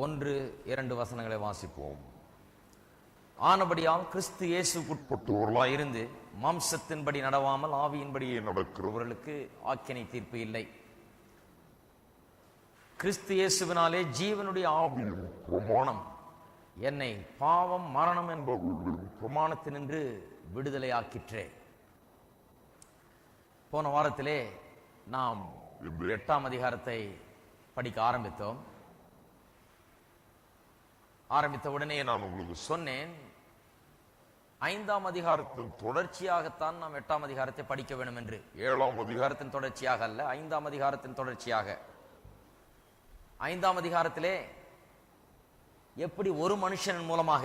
1-2 வசனங்களை வாசிப்போம். ஆனபடியால் கிறிஸ்து இயேசுக்குட்பட்டவர்களாய் இருந்து மாம்சத்தின்படி நடவாமல் ஆவியின்படியே நடக்கிறவர்களுக்கு ஆக்கினை தீர்ப்பு இல்லை. கிறிஸ்து இயேசுவினாலே ஜீவனுடைய ஆவியின் பிரமாணம் என்னை பாவம் மரணம் என்பவர்கள் பிரமாணத்தினின்று விடுதலையாக்கிற்றே. போன வாரத்திலே நாம் 8ஆம் அதிகாரத்தை படிக்க ஆரம்பித்தோம். ஆரம்பித்த உடனே நான் உங்களுக்கு சொன்னேன், 5ஆம் அதிகாரத்தின் தொடர்ச்சியாகத்தான் நாம் 8ஆம் அதிகாரத்தை படிக்க வேண்டும் என்று. 7ஆம் அதிகாரத்தின் தொடர்ச்சியாக அல்ல, 5ஆம் அதிகாரத்தின் தொடர்ச்சியாக. 5ஆம் அதிகாரத்திலே எப்படி ஒரு மனுஷன் மூலமாக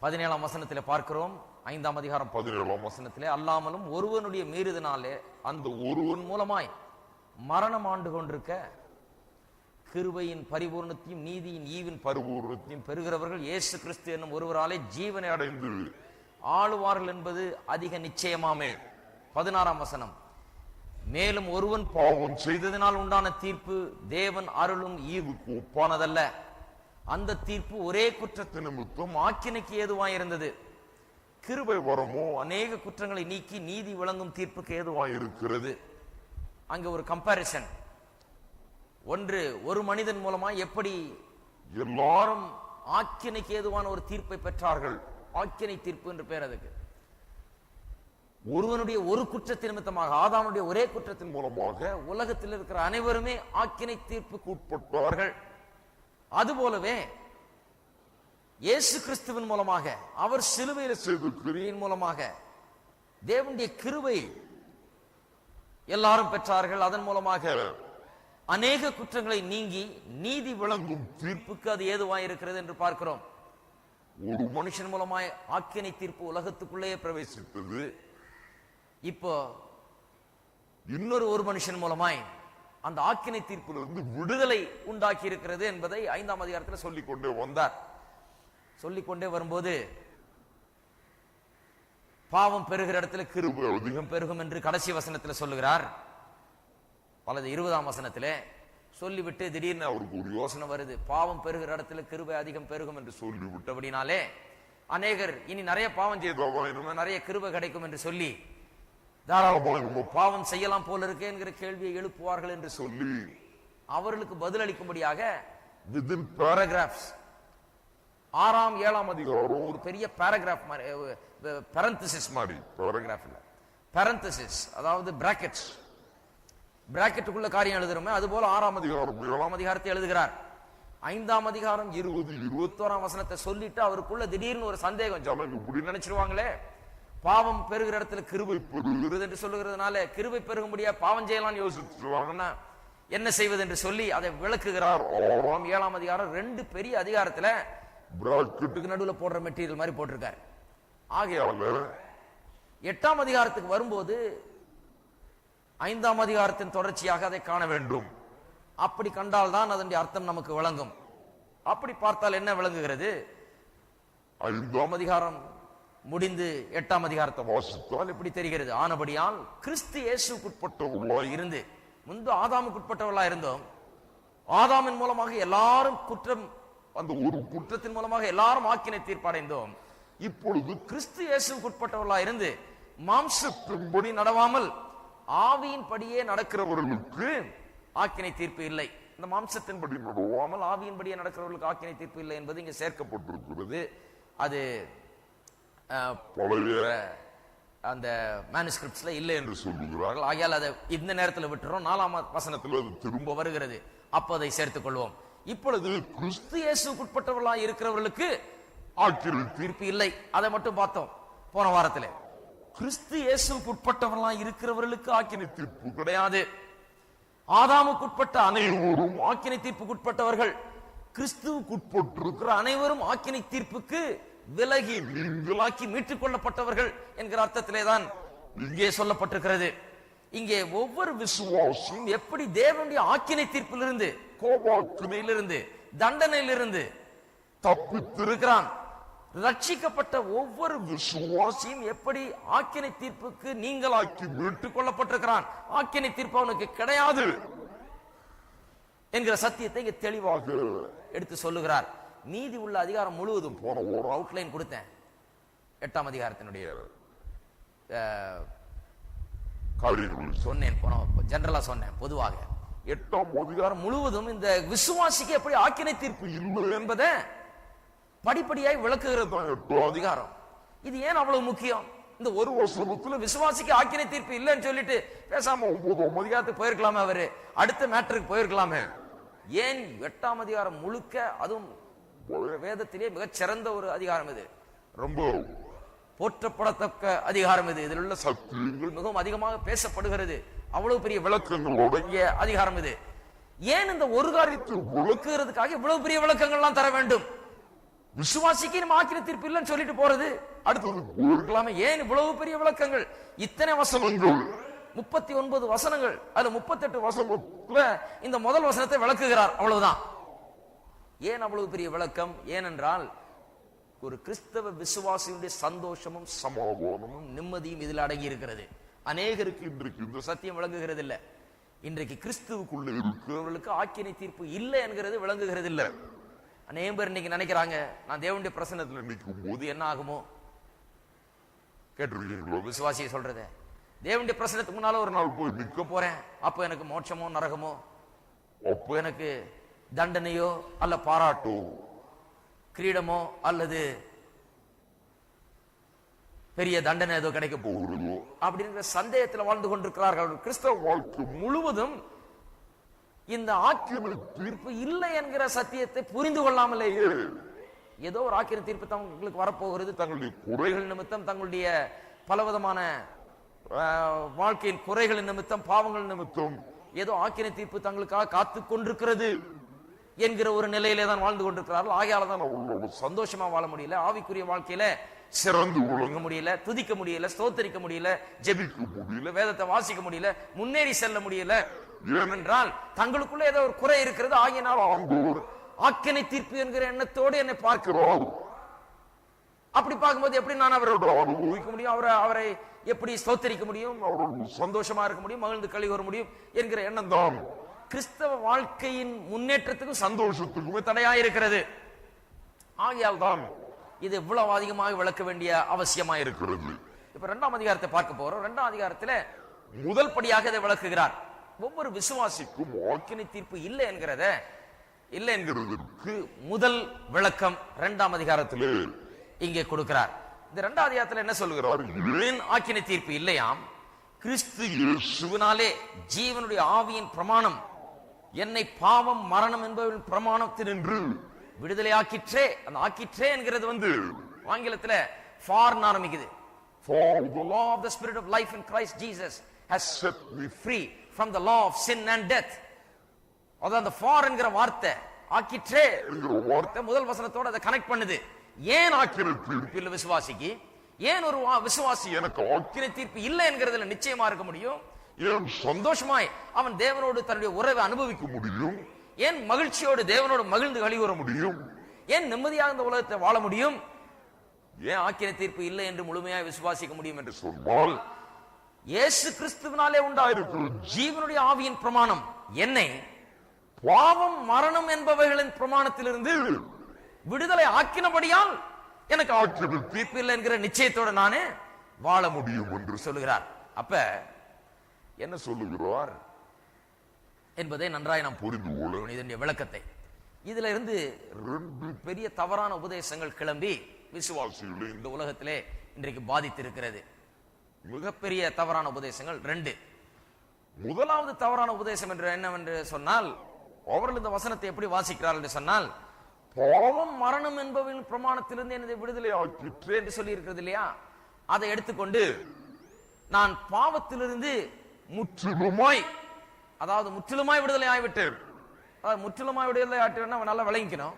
17ஆம் வசனத்திலே பார்க்கிறோம். 5ஆம் அதிகாரம் 17ஆம் வசனத்திலே அல்லாமலும் ஒருவனுடைய மீறுதனாலே அந்த ஒருவன் மூலமாய் மரணம் ஆண்டு கொண்டிருக்க கிருபையின் பரிபூர்ணத்தையும் நீதியின் ஈவின் பரிபூர்ணத்தையும் பெறுகிறவர்கள் இயேசு கிறிஸ்து என்னும் ஒருவராலே ஜீவனை அடைந்து ஆளுவார்கள் என்பது அதிக நிச்சயமாமே. 16ஆம் வசனம், மேலும் ஒருவன் பாவம் செய்ததினால் உண்டான தீர்ப்பு தேவன் அருளும் ஈவுக்கு ஒப்பானதல்ல. அந்த தீர்ப்பு ஒரே குற்றத்தின் நிமித்தம் ஆக்கினைக்கு ஏதுவாய் இருந்தது. கிருபை வரமோ அநேக குற்றங்களை நீக்கி நீதி விளங்கும் தீர்ப்புக்கு ஏதுவாய் இருக்கிறது. அங்க ஒரு கம்பாரிசன். ஒரு மனிதன் மூலமா எப்படி எல்லாரும் ஆக்கினைக்கு ஏதுவான ஒரு தீர்ப்பை பெற்றார்கள். ஆக்கினை தீர்ப்பு என்று பெயர் அதுக்கு. ஒருவனுடைய ஒரு குற்றத்தின் நிமித்தமாக, ஆதாமுடைய ஒரே குற்றத்தின் மூலமாக உலகத்தில் இருக்கிற அனைவருமே ஆக்கினை தீர்ப்புக்கு உட்பட்டார்கள். அதுபோலவே இயேசு கிறிஸ்துவின் மூலமாக, அவர் சிலுவையில் செய்த கிரியின் மூலமாக தேவனுடைய கிருபை எல்லாரும் பெற்றார்கள். அதன் மூலமாக அநேக குற்றங்களை நீங்கி நீதி விளங்கும் தீர்ப்புக்கு அது ஏதுவாய் இருக்கிறது என்று பார்க்கிறோம். ஒரு மனுஷன் மூலமாய் ஆக்கினை தீர்ப்பு உலகத்துக்குள்ளே பிரவேசித்தது. இப்போ இன்னொரு மனுஷன் மூலமாய் அந்த ஆக்கினை தீர்ப்பிலிருந்து விடுதலை உண்டாக்கி இருக்கிறது என்பதை 5ஆம் அதிகாரத்தில் சொல்லிக்கொண்டே வந்தார். சொல்லிக்கொண்டே வரும்போது பாவம் பெருகிற இடத்துல கிருபை அதிகம் பெருகும் என்று கடைசி வசனத்தில் சொல்லுகிறார். பலது 20ஆம் வசனத்திலே சொல்லிவிட்டு திடீர்னு அவருக்கு ஒரு யோசனை வருது. பாவம் பெருகிற இடத்துல கிருபை அதிகம் பெருகும் என்று சொல்லிவிட்டபடினாலே அநேகர் இனி நிறைய பாவம் செய்ய நிறைய கிருபை கிடைக்கும் என்று சொல்லி தாராளமாக பாவம் செய்யலாம் போல இருக்கு என்கிற கேள்வியை எழுப்புவார்கள் என்று சொல்லி அவர்களுக்கு பதிலளிக்கும்படியாக within paragraphs 6ஆம் 7ஆம் அதிகாரம் ஒரு பெரிய பாராகிராஃப் parenthesis மாதிரி, பாராகிராஃப் இல்ல parenthesis, அதாவது பிராக்கெட்ஸ், பிராக்கெட்டுக்குள்ள காரியம் எழுதுறோமே அதுபோல 6ஆம் அதிகாரம் 7ஆம் அதிகாரத்தை எழுதுகிறார். 5ஆம் அதிகாரம் 20-21ஆம் வசனத்தை சொல்லிட்டு அவருக்குள்ள திடீர்னு ஒரு சந்தேகம், ஜனங்க இப்படி நினைச்சிருவாங்களே, பாவம் பெருகிற இடத்துல கிருபை பெருகிறது என்று சொல்லுகிறதுனால கிருபை பெருகும்படியா பாவம் செய்யலாம் யோசிச்சுவாங்கன்னா என்ன செய்வது என்று சொல்லி அதை விளக்குகிறார். 6ஆம் 7ஆம் அதிகாரம் 2 பெரிய அதிகாரத்துல பிராக்கெட்டுக்கு நடுவுல போடுற மெட்டீரியல் மாதிரி போட்டிருக்காரு. ஆகையால 8ஆம் அதிகாரத்துக்கு வரும்போது 5ஆம் அதிகாரத்தின் தொடர்ச்சியாக அதை காண வேண்டும். அப்படி கண்டால்தான் அதனுடைய அர்த்தம் நமக்கு விளங்கும். அப்படி பார்த்தால் என்ன விளங்குகிறது? 5ஆம் அதிகாரம் முடிந்து 8ஆம் அதிகாரத்தை வாசித்தால் எப்படி தெரிகிறது? ஆனபடியால் கிறிஸ்து இயேசுக்குட்பட்டவர்களாய் இருந்து, முன்பு ஆதாமுக்குட்பட்டவர்களாய் இருந்தோம். ஆதாமின் மூலமாக எல்லாரும் குற்றம், அந்த ஒரு குற்றத்தின் மூலமாக எல்லாரும் ஆக்கினை தீர்ப்படைந்தோம். இப்பொழுது கிறிஸ்து இயேசுக்குட்பட்டவர்களாய் இருந்து மாம்சத்தின்படி நடவாமல் ஆவியின் படியே நடக்கிறவர்களுக்கு ஆக்கினை தீர்ப்பு இல்லை. இந்த மாம்சத்தின்படி நடவாமல் ஆவியின்படியே நடக்கிறவர்களுக்கு ஆக்கினை தீர்ப்பு இல்லை என்பது இங்கே சேர்க்கப்பட்டிருக்கிறது. அது பழைய அந்த மேனுஸ்கிரிப்ட்ஸ்ல இல்லை என்று சொல்லுகிறார்கள். ஆகையால் அதை இந்த நேரத்தில் விட்டுறோம். 4ஆம் வசனத்தில் அது திரும்ப வருகிறது. அப்ப அதை சேர்த்துக் கொள்வோம். இப்பொழுது கிறிஸ்து இயேசுக்குட்பட்டவர்களாய் இருக்கிறவர்களுக்கு ஆக்கினை தீர்ப்பு இல்லை. அதை மட்டும் பார்த்தோம் போன வாரத்தில். கிறிஸ்து இயேசுக்குட்பட்டவர்களாய் இருக்கிறவர்களுக்கு ஆக்கினை தீர்ப்பு கிடையாது. ஆதாமுக்குட்பட்ட அனைவரும் ஆக்கினை தீர்ப்புக்குட்பட்டவர்கள். கிறிஸ்துவுக்குட்பட்டிருக்கிற அனைவரும் ஆக்கினை தீர்ப்புக்கு விலகி விலகி மீட்டுக் கொள்ளப்பட்டவர்கள் என்கிற அர்த்தத்திலே தான் இங்கே சொல்லப்பட்டிருக்கிறது. இங்கே ஒவ்வொரு விசுவாசியும் எப்படி தேவனுடைய ஆக்கினை தீர்ப்பிலிருந்து, கோபாக்கினையிலிருந்து, தண்டனையிலிருந்து தப்பித்திருக்கிறான், ரட்சிக்கப்பட்ட ஒவ்வொரு விசுவாசியும் எப்படி ஆக்கினை தீர்ப்புக்கு நீங்களாக்கி மீட்டுக் கொள்ளப்பட்டிருக்கிறான். ஆக்கினை தீர்ப்பு அவனுக்கு கிடையாது என்கிற சத்தியத்தை இங்க தெளிவாக எடுத்து சொல்லுகிறார். மீதி உள்ள அதிகாரம் முழுவதும் போன ஒரு அவுட்லைன் கொடுத்தேன். 8ஆம் அதிகாரத்தினுடைய சொன்னேன், ஜெனரலா சொன்னேன். பொதுவாக 8ஆம் அதிகாரம் முழுவதும் இந்த விசுவாசிக்கு எப்படி ஆக்கினை தீர்ப்பு இல்லை என்பதை படிப்படியாய் விளக்குகிறது 8ஆம் அதிகாரம். இது ஏன் அவ்வளவு முக்கியம்? இந்த ஒரு வருஷத்துல விசுவாசிக்கு ஆக்கினை தீர்ப்பு இல்லைன்னு சொல்லிட்டு பேசாம 9ஆம் அதிகாரத்துக்கு போயிருக்கலாமே, அவரு அடுத்த மேட்டருக்கு போயிருக்கலாமே. ஏன் 8ஆம் அதிகாரம் முழுக்க, அதுவும் வேதத்திலே மிகச் சிறந்த ஒரு அதிகாரம் இது, ரொம்ப போற்றப்படத்தக்க அதிகாரம் இது. இதில் உள்ள சத்தியங்கள் மிகவும் அதிகமாக பேசப்படுகிறது. அவ்வளவு பெரிய விளக்கங்களுடைய அதிகாரம் இது. ஏன் இந்த ஒரு காரியத்தை விளக்குறதுக்காக இவ்வளவு பெரிய விளக்கங்கள்லாம் தர வேண்டும்? விசுவாசிக்கு நம்ம ஆக்கினை தீர்ப்பு இல்லைன்னு சொல்லிட்டு போறது அடுத்தது இருக்கலாமே. ஏன் இவ்வளவு பெரிய விளக்கங்கள்? இத்தனை வசனங்கள், 39 வசனங்கள், அதுல 38 வசனத்துல இந்த முதல் வசனத்தை விளக்குகிறார். அவ்வளவுதான். ஏன் அவ்வளவு பெரிய விளக்கம்? ஏனென்றால் ஒரு கிறிஸ்தவ விசுவாசியுடைய சந்தோஷமும் சமாதானமும் நிம்மதியும் இதில் அடங்கி இருக்கிறது. அநேகருக்கு இன்றைக்கு இந்த சத்தியம் விளங்குகிறது இல்ல. இன்றைக்கு கிறிஸ்துவுக்குள்ள இருக்கிறவர்களுக்கு ஆக்கினை தீர்ப்பு இல்லை என்கிறது விளங்குகிறது இல்ல. அநேக பேர் இன்னைக்கு நினைக்கிறாங்க, நான் தேவனுடைய பிரசன்னத்தில் நிற்கும் போது என்ன ஆகுமோ கேட்டிருக்கீங்களோ? விசுவாசியை சொல்றத, தேவனுடைய பிரசன்னத்துக்கு முன்னால ஒரு நாள் போய் நிற்க போறேன், அப்போ எனக்கு மோட்சமோ நரகமோ, அப்போ எனக்கு தண்டனையோ அல்ல பாராட்டோ, கிரீடமோ அல்லது பெரிய தண்டனை ஏதோ கிடைக்க போகிறதோ அப்படிங்கிற சந்தேகத்தில் வாழ்ந்து கொண்டிருக்கிறார்கள். கிறிஸ்தவ வாழ்க்கை முழுவதும் இந்த ஆக்கினை தீர்ப்பு இல்லை என்கிற சத்தியத்தை புரிந்து கொள்ளாமலே ஏதோ ஒரு ஆக்கினை தீர்ப்பு தங்களுக்கு வரப்போகிறது, தங்களுடைய குறைகள் நிமித்தம், தங்களுடைய பலவிதமான வாழ்க்கையின் குறைகள் நிமித்தம், பாவங்கள் நிமித்தம் ஏதோ ஆக்கினை தீர்ப்பு தங்களுக்காக காத்து கொண்டிருக்கிறது என்கிற ஒரு நிலையிலே தான் வாழ்ந்து கொண்டிருக்கிறார்கள். ஆகையால தான் சந்தோஷமா வாழ முடியல, ஆவிக்குரிய வாழ்க்கையில சிறந்து ஒழுங்க முடியல, துதிக்க முடியல, ஸ்தோத்தரிக்க முடியல, ஜெபிக்க முடியல, வேதத்தை வாசிக்க முடியல, முன்னேறி செல்ல முடியல. ஏனென்றால் தங்களுக்குள்ள ஏதோ ஒரு குறை இருக்கிறது. ஆகியனால் ஆக்கினை தீர்ப்பு என்கிற எண்ணத்தோடு என்னை பார்க்கிறோம். அப்படி பார்க்கும்போது எப்படி நான் அவரோட அனுபவிக்க முடியும், அவரை எப்படி ஸ்தோத்தரிக்க முடியும், அவரோட சந்தோஷமா இருக்க முடியும், மகிழ்ந்து களி வர முடியும் என்கிற எண்ணம் தான் கிறிஸ்தவ வாழ்க்கையின் முன்னேற்றத்துக்கும் சந்தோஷத்துக்குமே தடையாயிருக்கிறது. ஆகையால் தான் இது இவ்வளவு அதிகமாக விளக்க வேண்டிய அவசியமா இருக்கிறது. இப்ப 2ஆம் அதிகாரத்தை பார்க்க போறோம். 2ஆம் அதிகாரத்துல முதல் படியாக இதை விளக்குகிறார். ஒவ்வொரு விசுவாசிக்கும் ஆக்கினை தீர்ப்பு இல்லை என்கிறதற்கு முதல் விளக்கம் 2ஆம் அதிகாரத்தில் இங்கே கொடுக்கிறார். இந்த 2ஆம் அதிகாரத்தில் என்ன சொல்லுகிறார்? ஏன் ஆக்கினை தீர்ப்பு இல்லையாம்? கிறிஸ்து இயேசுவினாலே ஜீவனுடைய ஆவியின் பிரமாணம் என்னை பாவம் மரணம் என்பவரின் பிரமாணத்தினின்று விடுதலை ஆக்கிற்றே. அந்த ஆக்கிற்றே என்கிறது ஆங்கிலத்துல ஃபார் ஆரம்பிக்குது. For the law of the spirit of life in Christ Jesus has set me free from the law of sin and death. அதான் அந்த ஃபார் என்கிற வார்த்தை, ஆக்கிற்றே என்கிற வார்த்தை முதல் வசனத்தோட அதை கனெக்ட் பண்ணுது. ஏன் ஆக்கினை தீர்ப்பு இல்லை விசுவாசிக்கு? ஏன் ஒரு விசுவாசி எனக்கு ஆக்கினை தீர்ப்பு இல்லை என்கிறதுல நிச்சயமா இருக்க முடியும்? ஏன் சந்தோஷமாய் அவன் தேவனோடு தன்னுடைய உறவை அனுபவிக்க முடியும்? ஏன் மகிழ்ச்சியோடு தேவனோடு மகிழ்ந்து கழிவுற முடியும்? ஏன் நிம்மதியாக இந்த உலகத்தை வாழ முடியும்? ஏன் ஆக்கினை தீர்ப்பு இல்லை என்று முழுமையாக விசுவாசிக்க முடியும் என்று சொன்னால், இயேசு கிறிஸ்துவினாலே உண்டாயிருக்கும் ஜீவனுடைய ஆவியின் பிரமாணம் என்னை பாவம் மரணம் என்பவைகளின் பிரமாணத்திலிருந்து விடுதலை ஆக்கினபடியால் எனக்கு ஆக்கினை தீர்ப்பு இல்லை என்கிற நிச்சயத்தோடு நானே வாழ முடியும் என்று சொல்லுகிறார். அப்ப என்ன சொல்லுகிறார் என்பதை நன்றாய் நாம் புரிந்து கொள்ளும் இதனுடைய விளக்கத்தை. இதுல இருந்து 2 பெரிய தவறான உபதேசங்கள் கிளம்பி விசுவாசிகளை இந்த உலகத்திலே இன்றைக்கு பாதித்திருக்கிறது. மிகப்பெரிய தவறான உபதேசங்கள் 2. முதலாவது தவறான உபதேசம் என்று என்னவென்று சொன்னால், அவர்கள் இந்த வசனத்தை எப்படி வாசிக்கிறார்கள் என்று சொன்னால், பாவம் மரணம் என்பவரின் பிரமாணத்திலிருந்து எனது விடுதலை ஆக்கிற்று என்று சொல்லி இருக்கிறது இல்லையா, அதை எடுத்துக்கொண்டு நான் பாவத்திலிருந்து முற்றிலுமாய், அதாவது முற்றிலுமாய் விடுதலை ஆகிவிட்டேன். அதாவது முற்றிலுமாய் விடுதலை ஆகிட்டேன்னா நல்லா விளங்கிக்கணும்.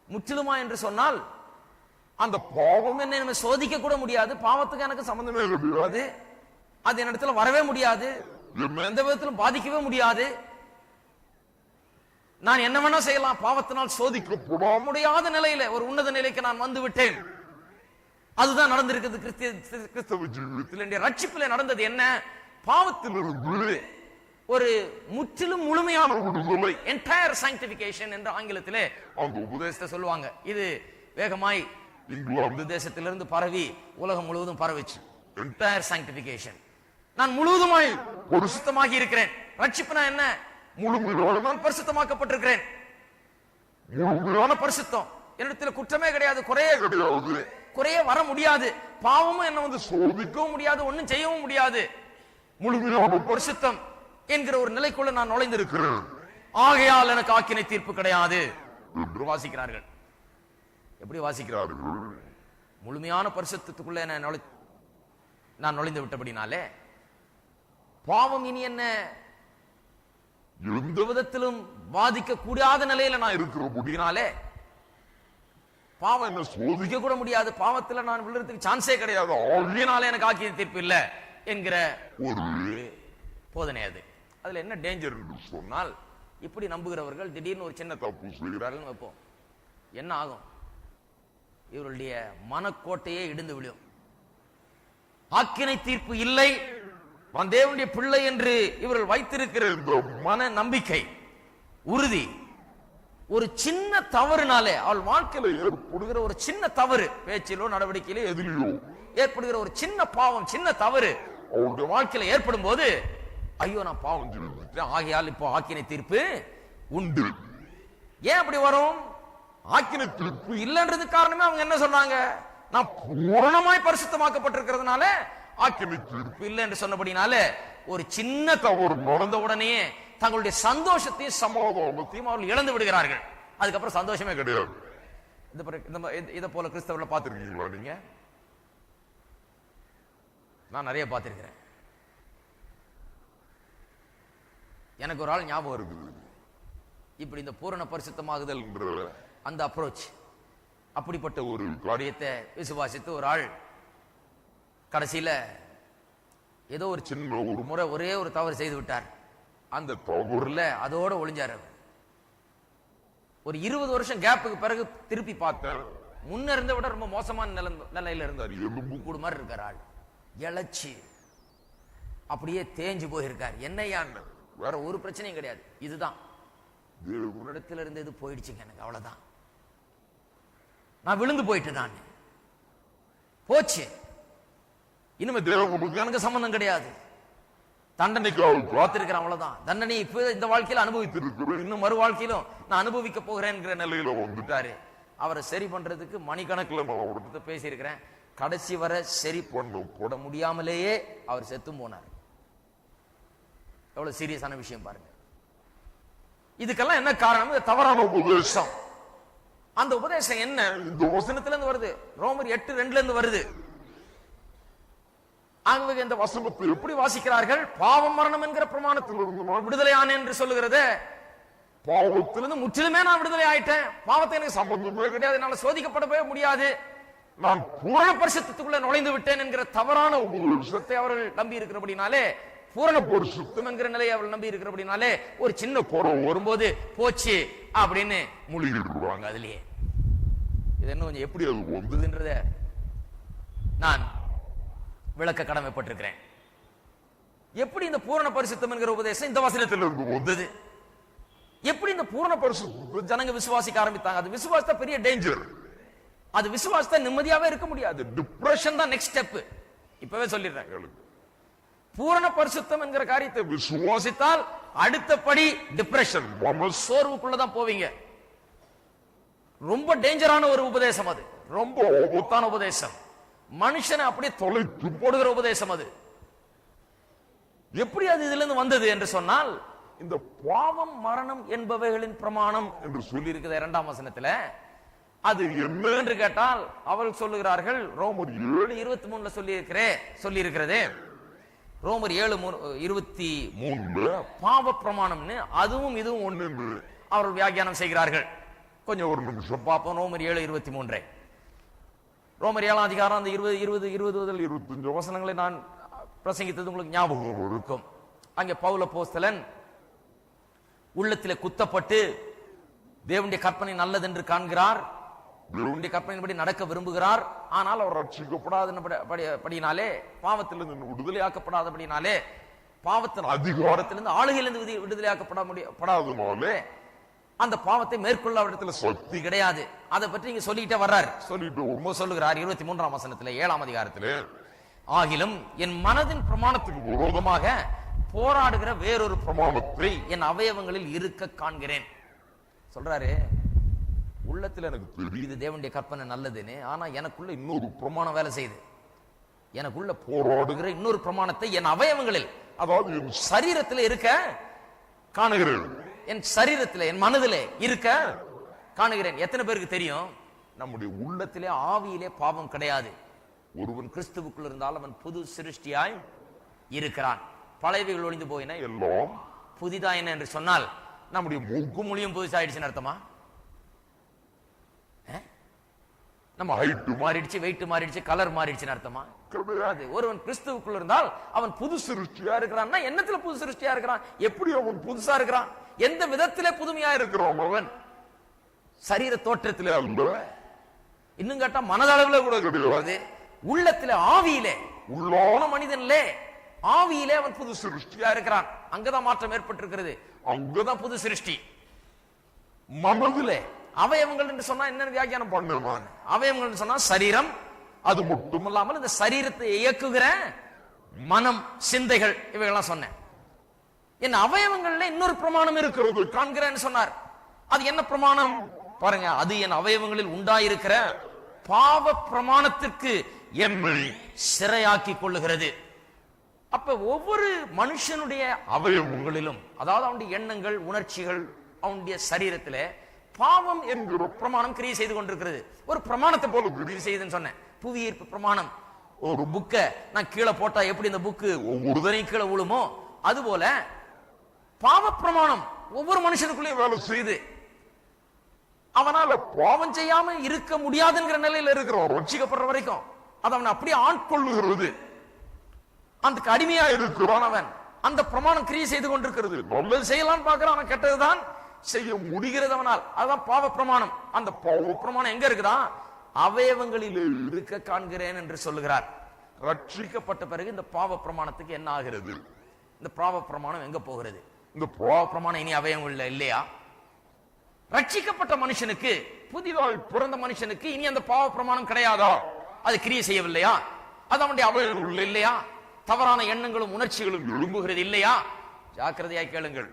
முற்றிலுமாய் என்று சொன்னால் அந்த பாவம் என்ன சோதிக்க கூட முடியாது, பாவத்துக்கு எனக்கு சம்பந்தமே கிடையாது, அது என்னிடத்துல வரவே முடியாது, எந்த விதத்திலும் பாதிக்கவே முடியாது, நான் என்ன வேணா செய்யலாம், பாவத்தினால் சோதிக்கப்பட முடியாத நிலையில ஒரு உன்னத நிலைக்கு நான் வந்து விட்டேன் அதுதான் நடந்திருக்கிறது கிறிஸ்தவ ஜீவிதத்தில். ரட்சிப்பில் நடந்தது என்ன? பாவத்திலிருந்து ஒரு முற்றிலும் முழுமையான விடுதலை, என்டையர் சாங்டிபிகேஷன் என்று ஆங்கிலத்திலே அந்த உபதேசத்தை சொல்லுவாங்க. இது வேகமாய் இங்கிலாந்து தேசத்திலிருந்து பரவி உலகம் முழுவதும் பரவிச்சு. என்டையர் சாங்டிபிகேஷன், நான் முழுவதுமாய் பரிசுத்தமாகி இருக்கிறேன். ரட்சிப்புனா என்ன? முழுமையான நான் பரிசுத்தமாக்கப்பட்டிருக்கிறேன். முழுமையான பரிசுத்தம், என்னிடத்துல குற்றமே கிடையாது, குறையே கிடையாது, குறைய வர முடியாது. பாவமும் என்ன வந்து சோதிக்கவும் முடியாது, ஒன்னும் செய்யவும் முடியாது. முழுமையான பரிசுத்தம் என்கிற ஒரு நிலைக்குள்ள நான் நுழைந்திருக்கிறேன். ஆகையால் எனக்கு ஆக்கினை தீர்ப்பு கிடையாது என்று வாசிக்கிறார்கள். எப்படி வாசிக்கிறார்கள்? முழுமையான பரிசுத்தத்துக்குள்ள நான் நுழைந்து விட்டபடினாலே பாவம் இனி என்ன எந்த விதத்திலும் பாதிக்க கூடாத நிலையில நான் இருக்கிறபடினாலே பாவம் என்ன சோதிக்க கூட முடியாது, பாவத்தில் நான் விழுறதுக்கு சான்ஸே கிடையாது, ஆகியனாலே எனக்கு ஆக்கிய தீர்ப்பு இல்ல என்கிற ஒரு போதனை. அது அதுல என்ன டேஞ்சர் சொன்னால், இப்படி நம்புகிறவர்கள் திடீர்னு ஒரு சின்ன தப்பு சொல்கிறார்கள் வைப்போம், என்ன ஆகும்? இவருடைய மனக்கோட்டையே இடிந்து விழும். ஆக்கினை தீர்ப்பு இல்லை, நான் தேவனுடைய பிள்ளை என்று இவர்கள் வைத்திருக்கிற மன நம்பிக்கை, உறுதி, ஒரு சின்ன தவறுனாலே அவள் வாழ்க்கையில ஏற்படுகிற ஒரு சின்ன தவறு, பேச்சிலோ நடவடிக்கையிலோ எதிரிலோ ஏற்படுகிற ஒரு சின்ன பாவம், சின்ன தவறு அவருடைய வாழ்க்கையில ஏற்படும் போது, ஐயோ நான் பாவம் செய்துட்டேன், ஆகையால் இப்போ ஆக்கினை தீர்ப்பு உண்டு. ஏன் அப்படி வரும்? ஆக்கினை தீர்ப்பு இல்லைன்றது காரணமே அவங்க என்ன சொன்னாங்க? நான் பூரணமாய் பரிசுத்தமாக்கப்பட்டிருக்கிறதுனால ஆக்கினை தீர்ப்பு இல்லை என்று சொன்னபடினால ஒரு சின்ன தவறு நடந்த உடனே தங்களுடைய சந்தோஷத்தையும் சமாதானத்தையும் அவர்கள் இழந்து விடுகிறார்கள். அதுக்கப்புறம் சந்தோஷமே கிடையாது. இதை போல கிறிஸ்தவர்களை பார்த்திருக்கீங்களா நீங்க? நான் நிறைய பார்த்திருக்கிறேன். எனக்கு ஒரு ஆள் ஞாபகம் இருக்குது. இப்படி இந்த பூரண பரிசுத்தமாகுதல் அந்த அப்ரோச், அப்படிப்பட்ட ஒரு காரியத்தை விசுவாசித்து ஒரு ஆள் கடைசியில ஏதோ ஒரு சின்ன ஒரு முறை ஒரே ஒரு தவறு செய்து விட்டார். அந்த தவறுல அதோட ஒளிஞ்சார். ஒரு 20 வருஷம் கேப்புக்கு பிறகு திருப்பி பார்த்தேன், முன்ன இருந்த விட ரொம்ப மோசமான நிலையில இருந்தார். எலும்பு கூடு மாதிரி இருக்கார் ஆள், இழைச்சி அப்படியே தேஞ்சு போயிருக்கார். என்னையான்னு வேற ஒரு பிரச்சனையும் கிடையாது, இதுதான் இடத்துல இருந்து இது போயிடுச்சுங்க, எனக்கு அவ்வளவுதான், நான் விழுந்து போயிட்டு நான் போச்சு, இனிமே எனக்கு சம்பந்தம் கிடையாது, தண்டனைக்கு காத்திருக்கிறேன், அவ்வளவுதான், தண்டனை இப்ப இந்த வாழ்க்கையில அனுபவித்திருக்கிறேன், இன்னும் மறு வாழ்க்கையிலும் நான் அனுபவிக்க போகிறேன் நிலையில வந்துட்டாரு. அவரை சரி பண்றதுக்கு மணிக்கணக்கில் பேசியிருக்கிறேன். கடைசி வரை சரி போட முடியாமலேயே அவர் செத்தும் போனார். எவ்வளவு சீரியஸான விஷயம் பாருங்க. இதுக்கெல்லாம் என்ன காரணம்? தவறான உபதேசம். அந்த உபதேசம் என்ன? இந்த வசனத்துல இருந்து வருது, ரோமர் 8:2 இருந்து வருது. ஆகவே இந்த வசனத்தை எப்படி வாசிக்கிறார்கள்? பாவம் மரணம் என்கிற பிரமாணத்திலிருந்து நான் விடுதலையானே என்று சொல்லுகிறது. பாவத்திலிருந்து முற்றிலுமே நான் விடுதலை ஆயிட்டேன், பாவத்தை எனக்கு சம்பந்தமே கிடையாது, என்னால சோதிக்கப்படவே முடியாது, நான் பூரண பரிசுத்தத்துக்குள்ள நுழைந்து விட்டேன் என்கிற தவறான உபதேசத்தை அவர்கள் நம்பி இருக்கிறபடினாலே, பூரண பரிசுத்தம் என்கிற நிலையை அவர்கள் நம்பி இருக்கிறபடினாலே, ஒரு சின்ன குறவு வரும்போது போச்சு அப்படின்னு மூழ்கிடுவாங்க அதுலயே. இது என்ன கொஞ்சம் எப்படி அது வந்ததுன்றத நான் விளக்க கடமைப்பட்டிருக்கிறேன். எப்படி இந்த பூரண பரிசுத்தம் என்கிற உபதேசம் இந்த வசனத்தில் வந்தது? எப்படி இந்த பூரண பரிசுத்தம் ஜனங்க விசுவாசிக்க ஆரம்பித்தாங்க? அது விசுவாசத்தை பெரிய டேஞ்சர். அது விசுவாசத்தை நிம்மதியாவே இருக்க முடியாது, டிப்ரெஷன் தான் நெக்ஸ்ட் ஸ்டெப். இப்பவே சொல்லிடுறேன், பூரண பரிசுத்தம் என்கிற காரியத்தை விசுவாசித்தால் அடுத்தபடி டிப்ரெஷன், சோர்வுக்குள்ளதான் போவீங்க. ரொம்ப டேஞ்சரான ஒரு உபதேசம் அது, ரொம்ப ஆபத்தான உபதேசம், மனுஷனை அப்படியே தொலைத்து போடுகிற உபதேசம் அது. எப்படி அது இதுல இருந்து வந்தது என்று சொன்னால், இந்த பாவம் மரணம் என்பவைகளின் பிரமாணம் என்று சொல்லி இருக்கிற 2ஆம் வசனத்துல அது என்ன என்று கேட்டால் அவர்கள் சொல்லுகிறார்கள், ரோமர் 7:23 சொல்லி இருக்கிறதே, ரோமர் 7:23 பாவ பிரமாணம்னு அதுவும் இதுவும் ஒண்ணு அவர்கள் வியாக்கியானம் செய்கிறார்கள். கொஞ்சம் ஒரு நிமிஷம் பார்ப்போம். ரோமர் 7:23, ரோமர் 7ஆம் அதிகாரம் அந்த 20-25 வசனங்களை நான் பிரசங்கித்தது உங்களுக்கு ஞாபகம் இருக்கும். அங்கே பவுல் அப்போஸ்தலன் உள்ளத்திலே குத்தப்பட்டு தேவனுடைய கற்பனை நல்லதென்று காண்கிறார், தேவனுடைய கற்பனையின்படி நடக்க விரும்புகிறார். ஆனால் அவர் ரட்சிக்கப்படாதபடினாலே, பாவத்திலிருந்து விடுதலையாக்கப்படாதபடினாலே, பாவத்தின் அதிகாரத்திலிருந்து ஆளுகையிலிருந்து விடுதலையாக்கப்படாதனாலே அந்த பாவத்தை மேற்கொள்ள அவரிடத்துல சக்தி கிடையாது. அதை பற்றி இங்க சொல்லிட்டே வர்றார். சொல்லிட்டு சொல்லுகிறார் 23ஆம் வசனத்திலே 7ஆம் அதிகாரத்திலே, ஆகிலும் என் மனதின் பிரமாணத்துக்கு விரோதமாக போராடுகிற வேறொரு பிரமாணத்தை என் அவயவங்களில் இருக்க காண்கிறேன். சொல்றாரு, உள்ளத்துல எனக்கு தெரியுது தேவனுடைய கற்பனை நல்லதுன்னு, ஆனா எனக்குள்ள இன்னொரு பிரமாணம் வேலை செய்யுது. எனக்குள்ள போராடுகிற இன்னொரு பிரமாணத்தை என் அவயவங்களில், அதாவது என் சரீரத்தில் இருக்க காணுகிறேன். என் சரீரத்தில், என் மனதிலே இருக்க காணுகிறேன். எத்தனை பேருக்கு தெரியும் நம்முடைய உள்ளத்திலே ஆவியிலே பாவம் கிடையாது? ஒருவன் கிறிஸ்துவுக்குள் இருந்தால் அவன் புது சிருஷ்டியாய் இருக்கிறான். பழையவைகள் ஒளிந்து போயின, எல்லாம் புதிதா என்ன என்று சொன்னால் நம்முடைய மூக்கு மொழியும் புதுசாயிடுச்சுன்னு அர்த்தமா? நம்ம ஹைட் மாறிடுச்சு, வெயிட் மாறிடுச்சு, கலர் மாறிடுச்சுன்னு அர்த்தமா? கிடையாது. ஒருவன் கிறிஸ்துவுக்குள் இருந்தால் அவன் புது சிருஷ்டியா இருக்கிறான். என்னத்துல புது சிருஷ்டியா இருக்கிறான்? எப்படி அவன் புதுசா இருக்கிறான்? எந்த விதத்திலே புதுமையா இருக்கிறான்? அவன் சரீர தோற்றத்திலே அல்ல, இன்னும் கேட்டா மனதளவுல கூட கிடையாது. உள்ளத்திலே, ஆவியிலே, உள்ளான மனிதன்லே ஆவியிலே அவன் புது சிருஷ்டியா இருக்கிறான். அங்கதான் மாற்றம் ஏற்பட்டிருக்கிறது. அங்கதான் புது சிருஷ்டி. மனதிலே அவயவங்கள் என்று சொன்னா என்ன வியாக்கியானம் பண்ணுவான்? அவயவங்கள் என்று சொன்னா சரீரம், அது மட்டுமல்லாமல் இந்த சரீரத்தை இயக்குகிற மனம், சிந்தைகள், இவைகள்லாம் சொன்னேன். என் அவயவங்கள்ல இன்னொரு பிரமாணம் இருக்கிறது காண்கிறேன்னு சொன்னார். அது என்ன பிரமாணம் பாருங்க? அது என் அவயவங்களில் உண்டாயிருக்கிற பாவ பிரமாணத்திற்கு என்னை சிறையாக்கி கொள்ளுகிறது. அப்ப ஒவ்வொரு மனுஷனுடைய அவயவங்களிலும், அதாவது அவனுடைய எண்ணங்கள், உணர்ச்சிகள், அவனுடைய சரீரத்திலே பாவம் என்கிற பிரமாணம் கிரியை செய்து கொண்டிருக்கிறது. ஒரு பிரமாணத்தை போல கிரியை செய்துன்னு சொன்னேன். புவியீர்ப்பு பிரமாணம். ஒரு புக்கை நான் கீழே போட்டா எப்படி இந்த புக்கு ஒரு தரையும் கீழே விழுமோ, அதுபோல பாவ பிரமாணம் ஒவ்வொரு மனுஷனுக்குள்ளேயும் வேலை செய்து அவனால பாவம் செய்யாம இருக்க முடியாதுங்கிற நிலையில இருக்கிறான் ரட்சிக்கப்படுற வரைக்கும். அது அவனை அப்படியே ஆட்கொள்ளுகிறது. அந்த அடிமையா இருக்கிறான் அவன். அந்த பிரமாணம் கிரியை செய்து கொண்டிருக்கிறது. நல்லது செய்யலான்னு பார்க்கிறான், கெட்டதுதான் செய்ய முடிகிறது அவனால். அதுதான் பாவ பிரமாணம். அந்த பாவ பிரமாணம் எங்க இருக்குதான்? அவயவங்களில் இருக்க காண்கிறேன் என்று சொல்லுகிறார். ரட்சிக்கப்பட்ட பிறகு இந்த பாவ பிரமாணத்துக்கு என்ன ஆகிறது? இந்த பாவ பிரமாணம் எங்க போகிறது? இந்த பாவ பிரமாணம் இனி அவயவங்கள் இல்லையா? ரட்சிக்கப்பட்ட மனுஷனுக்கு, புதிதாக பிறந்த மனுஷனுக்கு இனி அந்த பாவ பிரமாணம் கிடையாதா? அது கிரியை செய்யவில்லையா? அது அவனுடைய அவயவங்கள் இல்லையா? தவறான எண்ணங்களும் உணர்ச்சிகளும் எழும்புகிறது இல்லையா? ஜாக்கிரதையா கேளுங்கள்.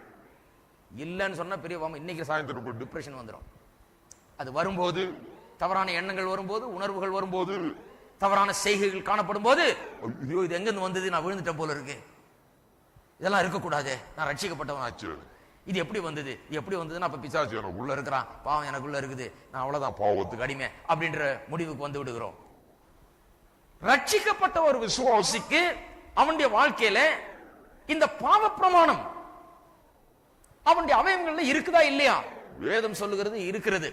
இல்லன்னு சொன்னா பெரிய இன்னைக்கு சாயந்தரம் டிப்ரெஷன் வந்துடும். அது வரும்போது, தவறான எண்ணங்கள் வரும்போது, உணர்வுகள் வரும்போது, தவறான செய்கைகள் காணப்படும் போது, ஐயோ இது எங்கிருந்து வந்தது, நான் விழுந்துட்டேன் போல இருக்கு, இதெல்லாம் இருக்கக்கூடாது, நான் ரட்சிக்கப்பட்டவன் ஆச்சு, இது எப்படி வந்தது, இது எப்படி வந்ததுன்னா அப்ப பிசாசு எனக்குள்ள இருக்கிறான், பாவம் எனக்குள்ள இருக்குது, நான் அவ்வளவுதான் பாவத்துக்கு அடிமை அப்படின்ற முடிவுக்கு வந்து விடுகிறோம். ரட்சிக்கப்பட்ட ஒரு விசுவாசிக்கு அவனுடைய வாழ்க்கையில இந்த பாவ பிரமாணம் அவனுடைய அவயவங்கள்ல இருக்குதா இல்லையா? வேதம் சொல்லுகிறது இருக்கிறது.